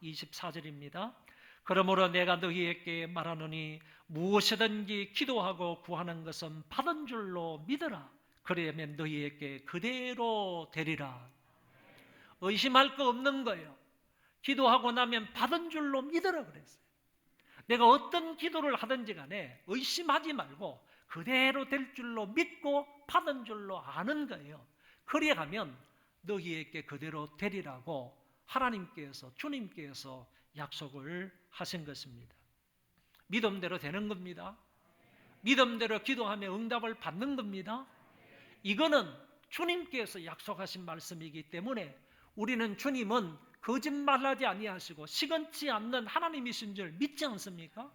24절입니다. 그러므로 내가 너희에게 말하노니 무엇이든지 기도하고 구하는 것은 받은 줄로 믿어라. 그러면 너희에게 그대로 되리라. 의심할 거 없는 거예요. 기도하고 나면 받은 줄로 믿어라 그랬어요. 내가 어떤 기도를 하든지 간에 의심하지 말고 그대로 될 줄로 믿고 받은 줄로 아는 거예요. 그래 가면 너희에게 그대로 되리라고 하나님께서, 주님께서 약속을 하신 것입니다. 믿음대로 되는 겁니다. 믿음대로 기도하며 응답을 받는 겁니다. 이거는 주님께서 약속하신 말씀이기 때문에 우리는 주님은 거짓말하지 아니하시고 시건치 않는 하나님이신 줄 믿지 않습니까?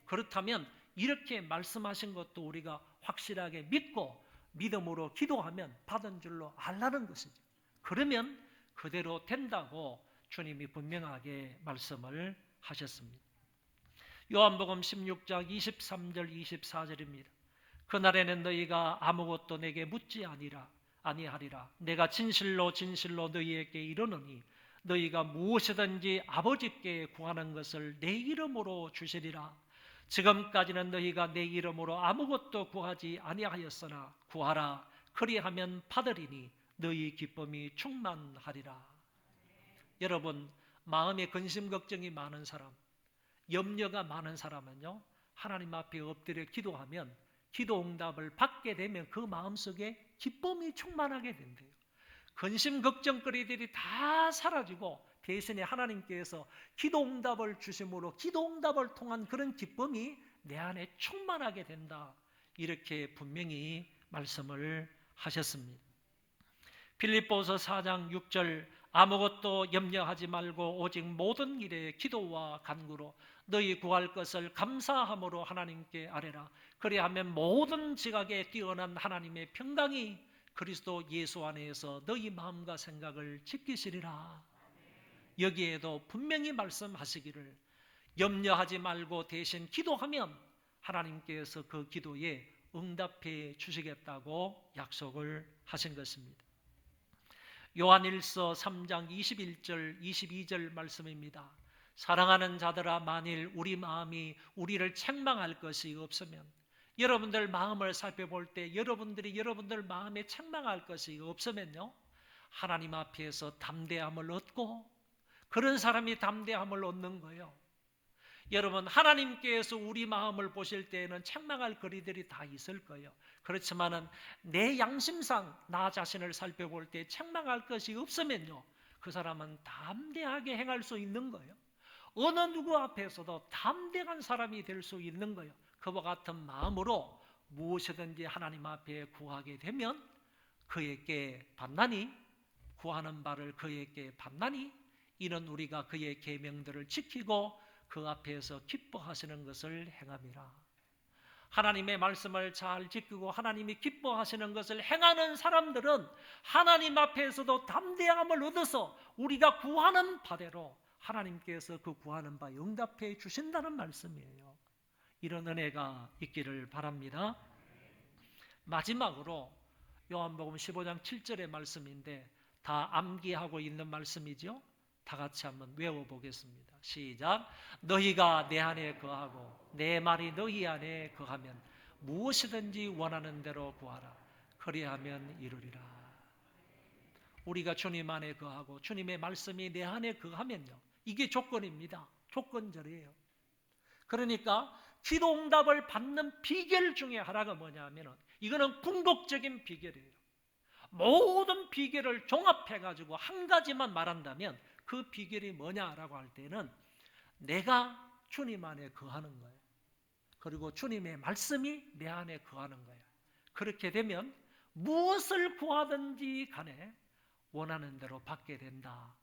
그렇다면 이렇게 말씀하신 것도 우리가 확실하게 믿고 믿음으로 기도하면 받은 줄로 알라는 것이죠. 그러면 그대로 된다고 주님이 분명하게 말씀을 하셨습니다. 요한복음 16장 23절 24절입니다. 그날에는 너희가 아무것도 내게 묻지 아니하리라. 내가 진실로 진실로 너희에게 이르노니 너희가 무엇이든지 아버지께 구하는 것을 내 이름으로 주시리라. 지금까지는 너희가 내 이름으로 아무것도 구하지 아니하였으나 구하라. 그리하면 받으리니 너희 기쁨이 충만하리라. 여러분, 마음에 근심 걱정이 많은 사람, 염려가 많은 사람은요, 하나님 앞에 엎드려 기도하면 기도 응답을 받게 되면 그 마음속에 기쁨이 충만하게 된대요. 근심 걱정거리들이 다 사라지고 대신에 하나님께서 기도 응답을 주심으로 기도 응답을 통한 그런 기쁨이 내 안에 충만하게 된다. 이렇게 분명히 말씀을 하셨습니다. 빌립보서 4장 6절 아무것도 염려하지 말고 오직 모든 일에 기도와 간구로 너희 구할 것을 감사함으로 하나님께 아뢰라. 그리하면 모든 지각에 뛰어난 하나님의 평강이 그리스도 예수 안에서 너희 마음과 생각을 지키시리라. 여기에도 분명히 말씀하시기를 염려하지 말고 대신 기도하면 하나님께서 그 기도에 응답해 주시겠다고 약속을 하신 것입니다. 요한일서 3장 21절 22절 말씀입니다. 사랑하는 자들아, 만일 우리 마음이 우리를 책망할 것이 없으면, 여러분들 마음을 살펴볼 때 여러분들 마음에 책망할 것이 없으면요, 하나님 앞에서 담대함을 얻고, 그런 사람이 담대함을 얻는 거예요. 여러분, 하나님께서 우리 마음을 보실 때에는 책망할 거리들이 다 있을 거예요. 그렇지만은 내 양심상 나 자신을 살펴볼 때 책망할 것이 없으면요, 그 사람은 담대하게 행할 수 있는 거예요. 어느 누구 앞에서도 담대한 사람이 될 수 있는 거예요. 그와 같은 마음으로 무엇이든지 하나님 앞에 구하게 되면 그에게 받나니, 구하는 바를 그에게 받나니, 이는 우리가 그의 계명들을 지키고 그 앞에서 기뻐하시는 것을 행함이라. 하나님의 말씀을 잘 지키고 하나님이 기뻐하시는 것을 행하는 사람들은 하나님 앞에서도 담대함을 얻어서 우리가 구하는 바대로 하나님께서 그 구하는 바 응답해 주신다는 말씀이에요. 이런 은혜가 있기를 바랍니다. 마지막으로 요한복음 15장 7절의 말씀인데 다 암기하고 있는 말씀이죠. 다 같이 한번 외워보겠습니다. 시작. 너희가 내 안에 거하고 내 말이 너희 안에 거하면 무엇이든지 원하는 대로 구하라. 그리하면 이루리라. 우리가 주님 안에 거하고 주님의 말씀이 내 안에 거하면요, 이게 조건입니다. 조건절이에요. 그러니까 기도 응답을 받는 비결 중에 하나가 뭐냐면 이거는 궁극적인 비결이에요. 모든 비결을 종합해가지고 한 가지만 말한다면 그 비결이 뭐냐라고 할 때는 내가 주님 안에 거하는 거예요. 그리고 주님의 말씀이 내 안에 거하는 거예요. 그렇게 되면 무엇을 구하든지 간에 원하는 대로 받게 된다.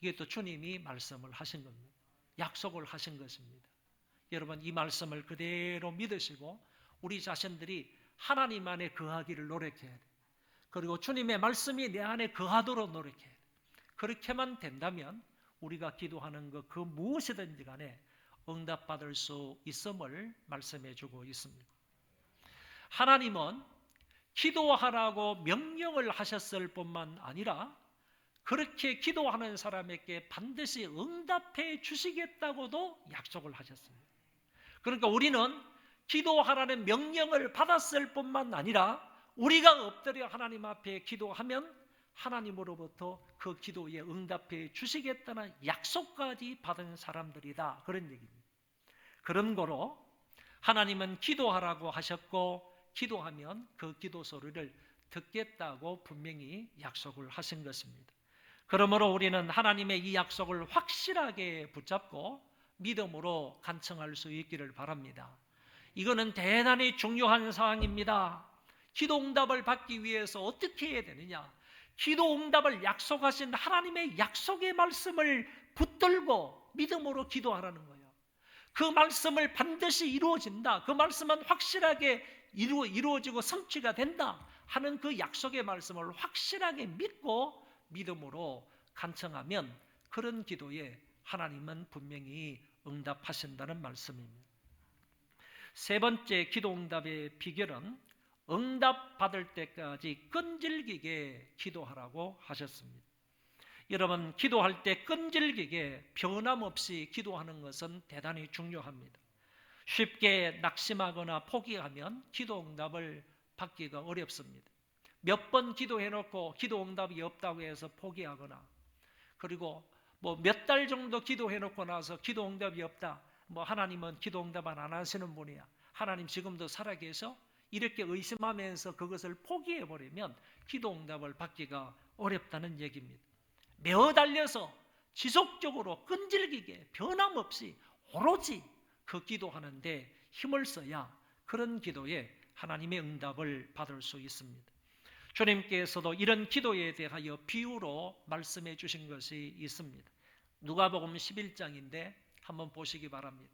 이게 또 주님이 말씀을 하신 겁니다. 약속을 하신 것입니다. 여러분, 이 말씀을 그대로 믿으시고 우리 자신들이 하나님 안에 거하기를 노력해야 돼요. 그리고 주님의 말씀이 내 안에 거하도록 노력해야 돼요. 그렇게만 된다면 우리가 기도하는 것 그 무엇이든지 간에 응답받을 수 있음을 말씀해 주고 있습니다. 하나님은 기도하라고 명령을 하셨을 뿐만 아니라 그렇게 기도하는 사람에게 반드시 응답해 주시겠다고도 약속을 하셨습니다. 그러니까 우리는 기도하라는 명령을 받았을 뿐만 아니라 우리가 엎드려 하나님 앞에 기도하면 하나님으로부터 그 기도에 응답해 주시겠다는 약속까지 받은 사람들이다. 그런 얘기입니다. 그런 거로 하나님은 기도하라고 하셨고 기도하면 그 기도 소리를 듣겠다고 분명히 약속을 하신 것입니다. 그러므로 우리는 하나님의 이 약속을 확실하게 붙잡고 믿음으로 간청할 수 있기를 바랍니다. 이거는 대단히 중요한 사항입니다. 기도 응답을 받기 위해서 어떻게 해야 되느냐? 기도 응답을 약속하신 하나님의 약속의 말씀을 붙들고 믿음으로 기도하라는 거예요. 그 말씀을 반드시 이루어진다. 그 말씀은 확실하게 이루어지고 성취가 된다 하는 그 약속의 말씀을 확실하게 믿고 믿음으로 간청하면 그런 기도에 하나님은 분명히 응답하신다는 말씀입니다. 세 번째 기도 응답의 비결은 응답받을 때까지 끈질기게 기도하라고 하셨습니다. 여러분, 기도할 때 끈질기게 변함없이 기도하는 것은 대단히 중요합니다. 쉽게 낙심하거나 포기하면 기도 응답을 받기가 어렵습니다. 몇 번 기도해놓고 기도 응답이 없다고 해서 포기하거나, 그리고 몇 달 정도 기도해놓고 나서 기도 응답이 없다, 하나님은 기도 응답을 안 하시는 분이야, 하나님 지금도 살아계셔? 이렇게 의심하면서 그것을 포기해버리면 기도 응답을 받기가 어렵다는 얘기입니다. 매어 달려서 지속적으로 끈질기게 변함없이 오로지 그 기도하는데 힘을 써야 그런 기도에 하나님의 응답을 받을 수 있습니다. 주님께서도 이런 기도에 대하여 비유로 말씀해 주신 것이 있습니다. 누가복음 11장인데 한번 보시기 바랍니다.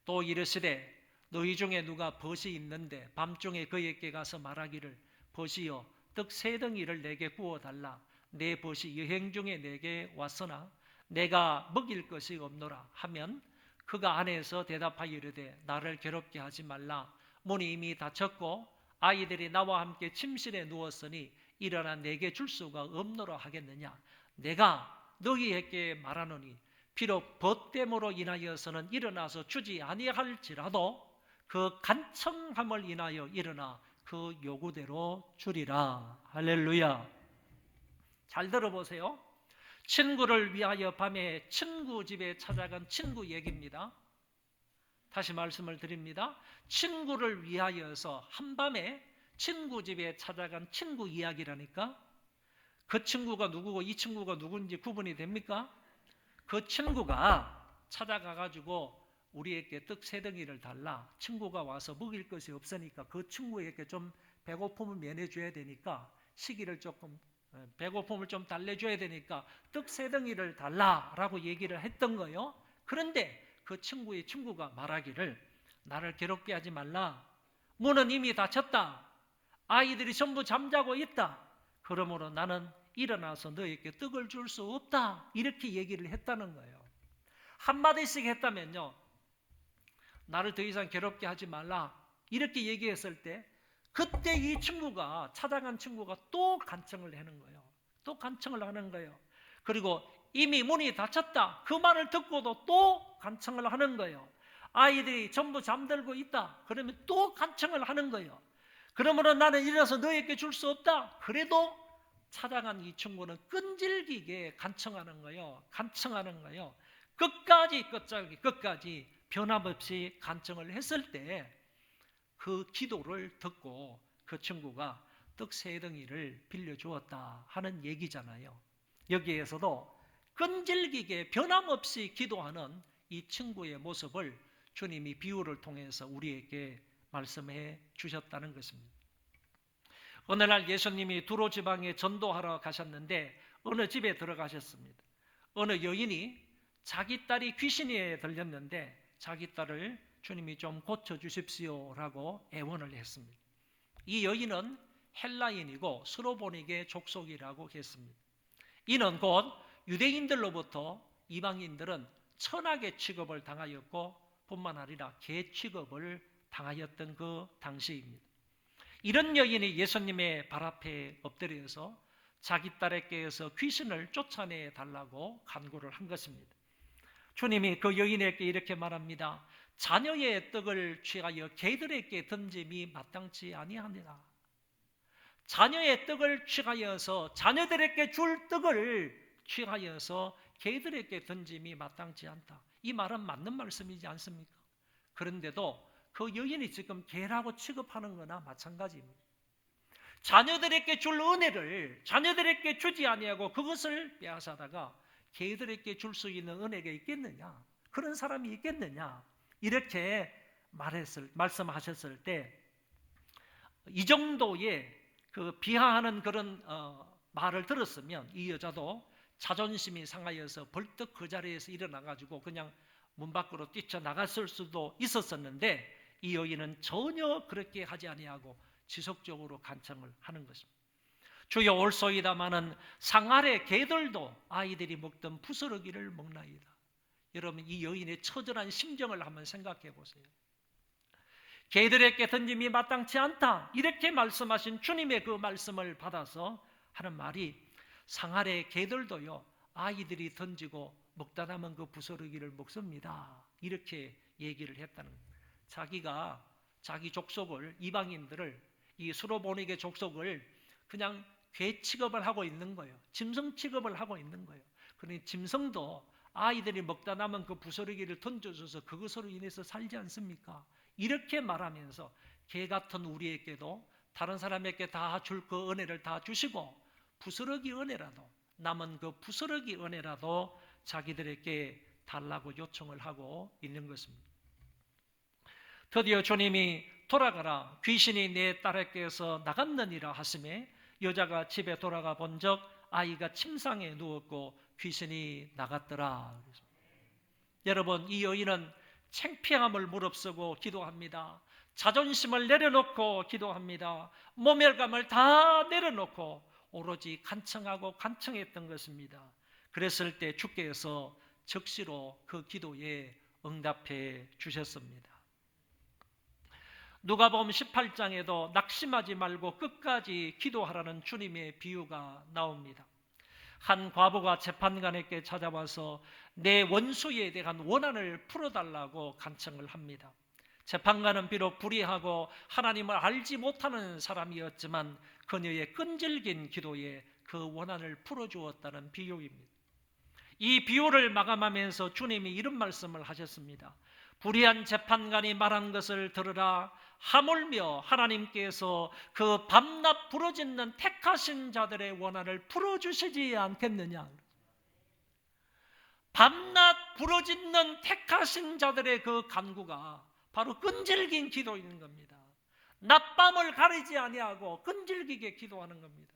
또 이르시되 너희 중에 누가 벗이 있는데 밤중에 그에게 가서 말하기를 벗이여 떡 3덩이를 내게 구워달라. 내 벗이 여행 중에 내게 왔으나 내가 먹일 것이 없노라 하면 그가 안에서 대답하여 이르되 나를 괴롭게 하지 말라. 문이 이미 닫혔고 아이들이 나와 함께 침실에 누웠으니 일어나 내게 줄 수가 없노라 하겠느냐. 내가 너희에게 말하노니 비록 벗됨으로 인하여서는 일어나서 주지 아니할지라도 그 간청함을 인하여 일어나 그 요구대로 주리라. 할렐루야. 잘 들어보세요. 친구를 위하여 밤에 친구 집에 찾아간 친구 얘기입니다. 다시 말씀을 드립니다. 친구를 위하여서 한밤에 친구 집에 찾아간 친구 이야기라니까. 그 친구가 누구고 이 친구가 누군지 구분이 됩니까? 그 친구가 찾아가가지고 우리에게 떡 3덩이를 달라. 친구가 와서 먹일 것이 없으니까 그 친구에게 좀 배고픔을 면해줘야 되니까 시기를 조금 배고픔을 좀 달래줘야 되니까 떡 3덩이를 달라라고 얘기를 했던 거예요. 그런데 그 친구의 친구가 말하기를 나를 괴롭게 하지 말라. 문은 이미 닫혔다. 아이들이 전부 잠자고 있다. 그러므로 나는 일어나서 너에게 떡을 줄 수 없다. 이렇게 얘기를 했다는 거예요. 한마디씩 했다면요. 나를 더 이상 괴롭게 하지 말라. 이렇게 얘기했을 때 그때 이 친구가 찾아간 친구가 또 간청을 하는 거예요. 또 간청을 하는 거예요. 그리고 이미 문이 닫혔다. 그 말을 듣고도 또 간청을 하는 거예요. 아이들이 전부 잠들고 있다. 그러면 또 간청을 하는 거예요. 그러므로 나는 일어나서 너에게 줄 수 없다. 그래도 찾아간 이 친구는 끈질기게 간청하는 거예요. 간청하는 거예요. 끝까지 변함없이 간청을 했을 때 그 기도를 듣고 그 친구가 떡 3덩이를 빌려주었다 하는 얘기잖아요. 여기에서도 끈질기게 변함없이 기도하는 이 친구의 모습을 주님이 비유를 통해서 우리에게 말씀해 주셨다는 것입니다. 어느 날 예수님이 두로 지방에 전도하러 가셨는데 어느 집에 들어가셨습니다. 어느 여인이 자기 딸이 귀신에 들렸는데 자기 딸을 주님이 좀 고쳐주십시오라고 애원을 했습니다. 이 여인은 헬라인이고 스로보닉의 족속이라고 했습니다. 이는 곧 유대인들로부터 이방인들은 천하게 취급을 당하였고 뿐만 아니라 개 취급을 당하였던 그 당시입니다. 이런 여인이 예수님의 발 앞에 엎드려서 자기 딸에게서 귀신을 쫓아내 달라고 간구를 한 것입니다. 주님이 그 여인에게 이렇게 말합니다. 자녀의 떡을 취하여 개들에게 던짐이 마땅치 아니하니라. 자녀의 떡을 취하여서 자녀들에게 줄 떡을 취하여서 개들에게 던짐이 마땅치 않다. 이 말은 맞는 말씀이지 않습니까? 그런데도 그 여인이 지금 개라고 취급하는 거나 마찬가지입니다. 자녀들에게 줄 은혜를 자녀들에게 주지 아니하고 그것을 빼앗아다가 개들에게 줄 수 있는 은혜가 있겠느냐? 그런 사람이 있겠느냐? 이렇게 말씀하셨을 때 이 정도의 그 비하하는 그런 말을 들었으면 이 여자도 자존심이 상하여서 벌떡 그 자리에서 일어나가지고 그냥 문 밖으로 뛰쳐나갔을 수도 있었었는데 이 여인은 전혀 그렇게 하지 아니하고 지속적으로 간청을 하는 것입니다. 주여 올소이다마는 상 아래 개들도 아이들이 먹던 부스러기를 먹나이다. 여러분 이 여인의 처절한 심정을 한번 생각해 보세요. 개들에게 던짐이 마땅치 않다 이렇게 말씀하신 주님의 그 말씀을 받아서 하는 말이 상 아래 개들도요 아이들이 던지고 먹다 남은 그 부스러기를 먹습니다. 이렇게 얘기를 했다는 거예요. 자기가 자기 족속을 이방인들을 이 스로보닉의 족속을 그냥 개 취급을 하고 있는 거예요. 짐승 취급을 하고 있는 거예요. 그러니 짐승도 아이들이 먹다 남은 그 부스러기를 던져줘서 그것으로 인해서 살지 않습니까? 이렇게 말하면서 개 같은 우리에게도 다른 사람에게 다 줄 그 은혜를 다 주시고 부스러기 은혜라도 남은 그 부스러기 은혜라도 자기들에게 달라고 요청을 하고 있는 것입니다. 드디어 주님이 돌아가라 귀신이 내 딸에게서 나갔느니라 하심에 여자가 집에 돌아가 본즉 아이가 침상에 누웠고 귀신이 나갔더라. 여러분 이 여인은 창피함을 무릅쓰고 기도합니다. 자존심을 내려놓고 기도합니다. 모멸감을 다 내려놓고 오로지 간청하고 간청했던 것입니다. 그랬을 때 주께서 즉시로 그 기도에 응답해 주셨습니다. 누가복음 18장에도 낙심하지 말고 끝까지 기도하라는 주님의 비유가 나옵니다. 한 과부가 재판관에게 찾아와서 내 원수에 대한 원한을 풀어달라고 간청을 합니다. 재판관은 비록 불의하고 하나님을 알지 못하는 사람이었지만 그녀의 끈질긴 기도에 그 원한을 풀어주었다는 비유입니다. 이 비유를 마감하면서 주님이 이런 말씀을 하셨습니다. 불의한 재판관이 말한 것을 들으라. 하물며 하나님께서 그 밤낮 부르짖는 택하신 자들의 원한을 풀어주시지 않겠느냐. 밤낮 부르짖는 택하신 자들의 그 간구가 바로 끈질긴 기도인 겁니다. 낮밤을 가리지 아니하고 끈질기게 기도하는 겁니다.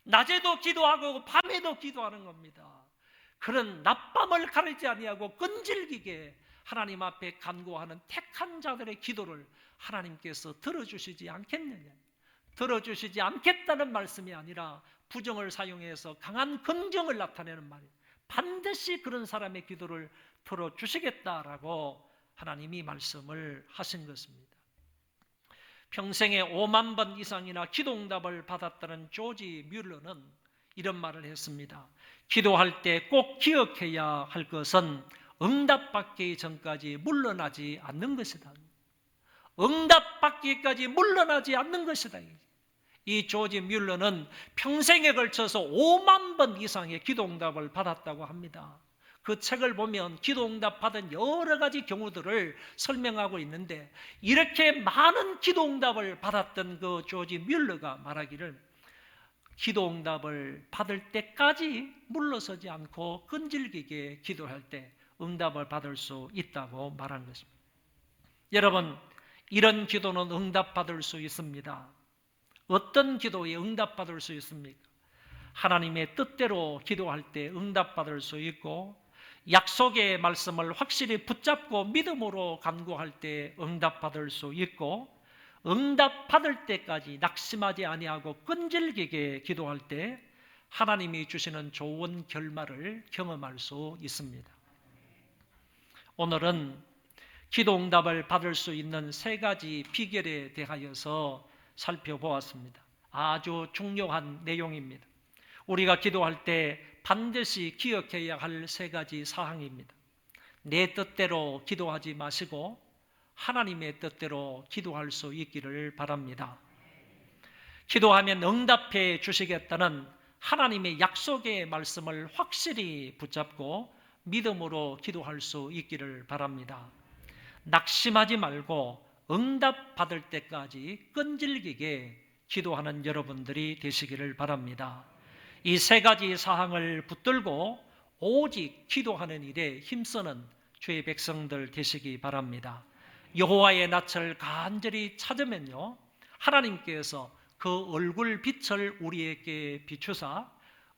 낮에도 기도하고 밤에도 기도하는 겁니다. 그런 낮밤을 가리지 아니하고 끈질기게 하나님 앞에 간구하는 택한 자들의 기도를 하나님께서 들어주시지 않겠느냐. 들어주시지 않겠다는 말씀이 아니라 부정을 사용해서 강한 긍정을 나타내는 말이에요. 반드시 그런 사람의 기도를 들어주시겠다라고 하나님이 말씀을 하신 것입니다. 평생에 5만 번 이상이나 기도응답을 받았다는 조지 뮬러는 이런 말을 했습니다. 기도할 때 꼭 기억해야 할 것은 응답받기 전까지 물러나지 않는 것이다. 응답받기까지 물러나지 않는 것이다. 이 조지 뮬러는 평생에 걸쳐서 5만 번 이상의 기도응답을 받았다고 합니다. 그 책을 보면 기도응답 받은 여러 가지 경우들을 설명하고 있는데 이렇게 많은 기도응답을 받았던 그 조지 뮬러가 말하기를 기도응답을 받을 때까지 물러서지 않고 끈질기게 기도할 때 응답을 받을 수 있다고 말한 것입니다. 여러분, 이런 기도는 응답받을 수 있습니다. 어떤 기도에 응답받을 수 있습니까? 하나님의 뜻대로 기도할 때 응답받을 수 있고, 약속의 말씀을 확실히 붙잡고 믿음으로 간구할 때 응답받을 수 있고, 응답받을 때까지 낙심하지 아니하고 끈질기게 기도할 때 하나님이 주시는 좋은 결말을 경험할 수 있습니다. 오늘은 기도 응답을 받을 수 있는 3가지 비결에 대하여서 살펴보았습니다. 아주 중요한 내용입니다. 우리가 기도할 때 반드시 기억해야 할 3가지 사항입니다. 내 뜻대로 기도하지 마시고 하나님의 뜻대로 기도할 수 있기를 바랍니다. 기도하면 응답해 주시겠다는 하나님의 약속의 말씀을 확실히 붙잡고 믿음으로 기도할 수 있기를 바랍니다. 낙심하지 말고 응답 받을 때까지 끈질기게 기도하는 여러분들이 되시기를 바랍니다. 이 3가지 사항을 붙들고 오직 기도하는 일에 힘쓰는 주의 백성들 되시기 바랍니다. 여호와의 낯을 간절히 찾으면요, 하나님께서 그 얼굴 빛을 우리에게 비추사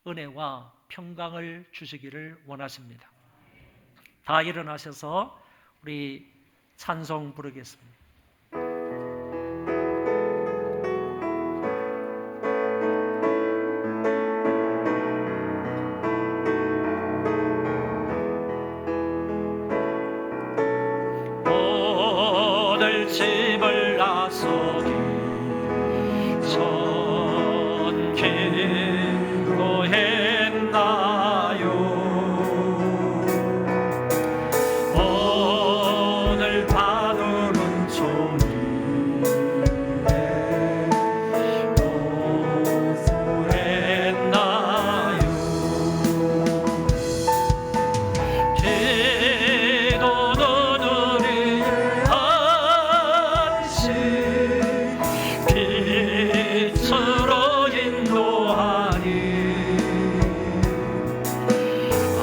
은혜와 평강을 주시기를 원하십니다. 다 일어나셔서 우리 찬송 부르겠습니다. 오늘 집을 나서기 전 기도했나요? 오늘 바늘은 종이에 고소했나요? 기도는 우리의 안식 빛으로 인도하니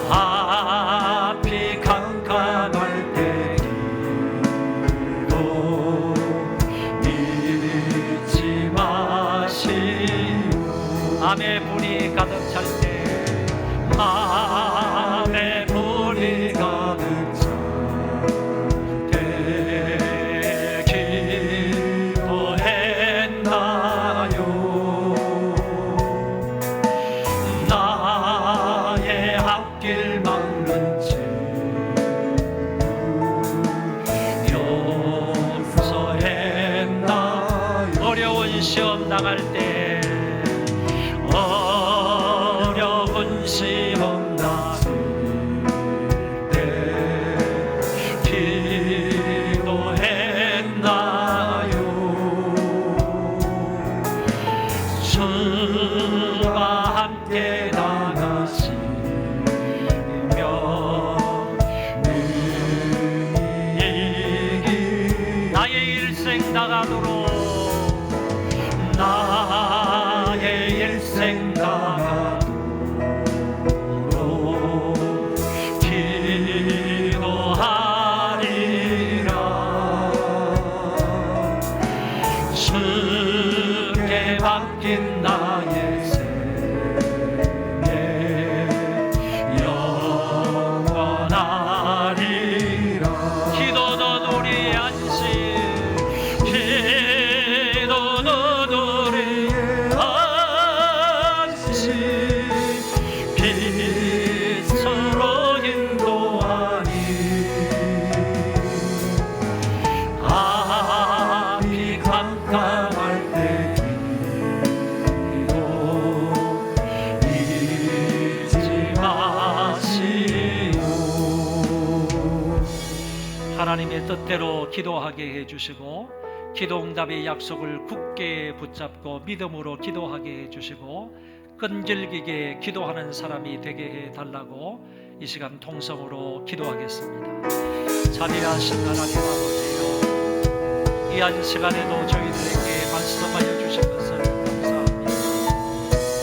앞이 캄캄할 때 기도 잊지 마시오. 마음의 불이 가득 찰 때, 마음의 불이 가득 찰 때 기도했나요? 나의 앞길 막는 죄 용서했나요? 어려운 시험 나갈 때, 어려운 시험 나갈 때 기도했나요? 주와 함께 나가시며 능히 나의 일생 나가도록, 나의 일생 나가도록 기도하리라. 주께 맡긴 나의 생애 영원하리라. 기도는 우리의 안식, 기도는 우리의 안식 빛으로 인도하니 앞이 캄캄할 때 기도 잊지 마시오. 하나님의 뜻대로 기도하게 해주시고, 기도 응답의 약속을 굳게 붙잡고 믿음으로 기도하게 해주시고, 끈질기게 기도하는 사람이 되게 해달라고 이 시간 통성으로 기도하겠습니다. 자비하신 하나님 아버지요, 이 한 시간에도 저희들에게 말씀하여 주신 것을 감사합니다.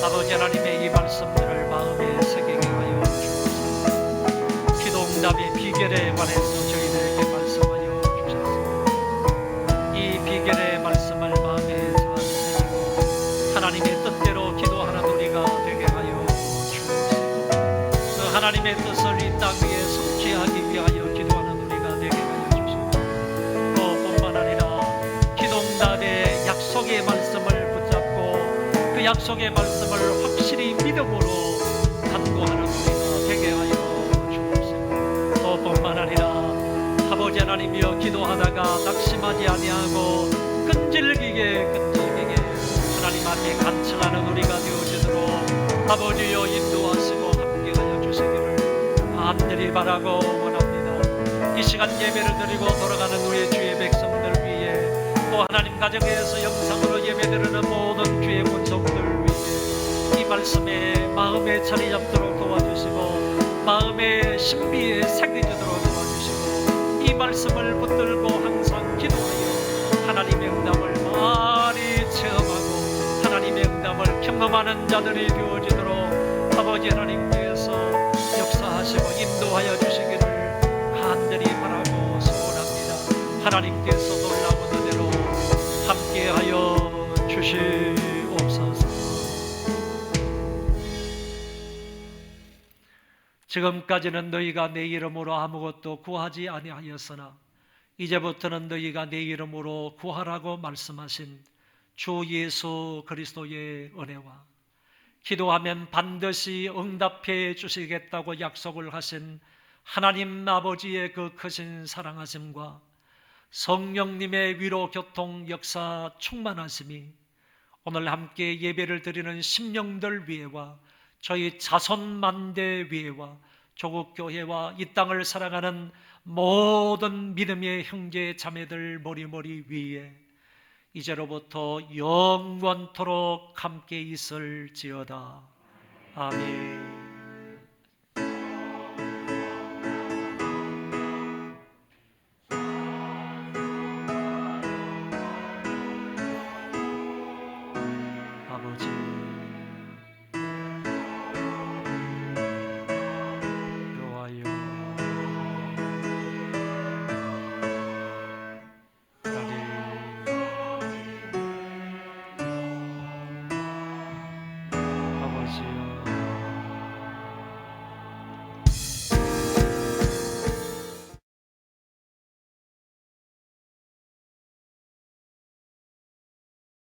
아버지 하나님의 이 말씀들을 마음에 새기게 하여 주옵소서. 기도 응답의 비결에 관해서 저희들에게 말씀하여 주셨습니다. 이 비결의 말씀을 마음에 잘 새기고 하나님의 뜻대로 기도하는 우리가 되게 하여 하나님의 뜻을 이 땅 위에 성취하기 위하여 기도하는 우리가 되게 하여 주시고, 또 뿐만 아니라 기도응답의 약속의 말씀을 붙잡고 그 약속의 말씀을 확실히 믿음으로 간구하는 우리가 되게 하여 주옵시고, 또 뿐만 아니라 아버지 하나님이여 기도하다가 낙심하지 아니하고 끈질기게 하나님 앞에 간청하는 우리가 되어지도록 아버지여 인도하시고 함께하여 주시기를 간절히 바라고 원합니다. 이 시간 예배를 드리고 돌아가는 우리 주의 백성들 위해, 또 하나님 가정에서 영상으로 예배드리는 모든 주의 본성들 위해 이 말씀에 마음에 자리 잡도록 도와주시고 마음의 신비에 새겨지도록 도와주시고, 이 말씀을 붙들고 항상 기도하여 하나님의 응답을 많이 체험하고 하나님의 응답을 경험하는 자들이 되어지도록 아버지 하나님께서 역사하시고 인도하여 주시기를 간절히 바라고 소원합니다. 하나님께서 놀라운 은혜로 함께하여 주시옵소서. 지금까지는 너희가 내 이름으로 아무것도 구하지 아니하였으나 이제부터는 너희가 내 이름으로 구하라고 말씀하신 주 예수 그리스도의 은혜와 기도하면 반드시 응답해 주시겠다고 약속을 하신 하나님 아버지의 그 크신 사랑하심과 성령님의 위로 교통 역사 충만하심이 오늘 함께 예배를 드리는 심령들 위에와 저희 자손만대 위에와 조국교회와 이 땅을 사랑하는 모든 믿음의 형제 자매들 머리 위에 이제로부터 영원토록 함께 있을지어다. 아멘.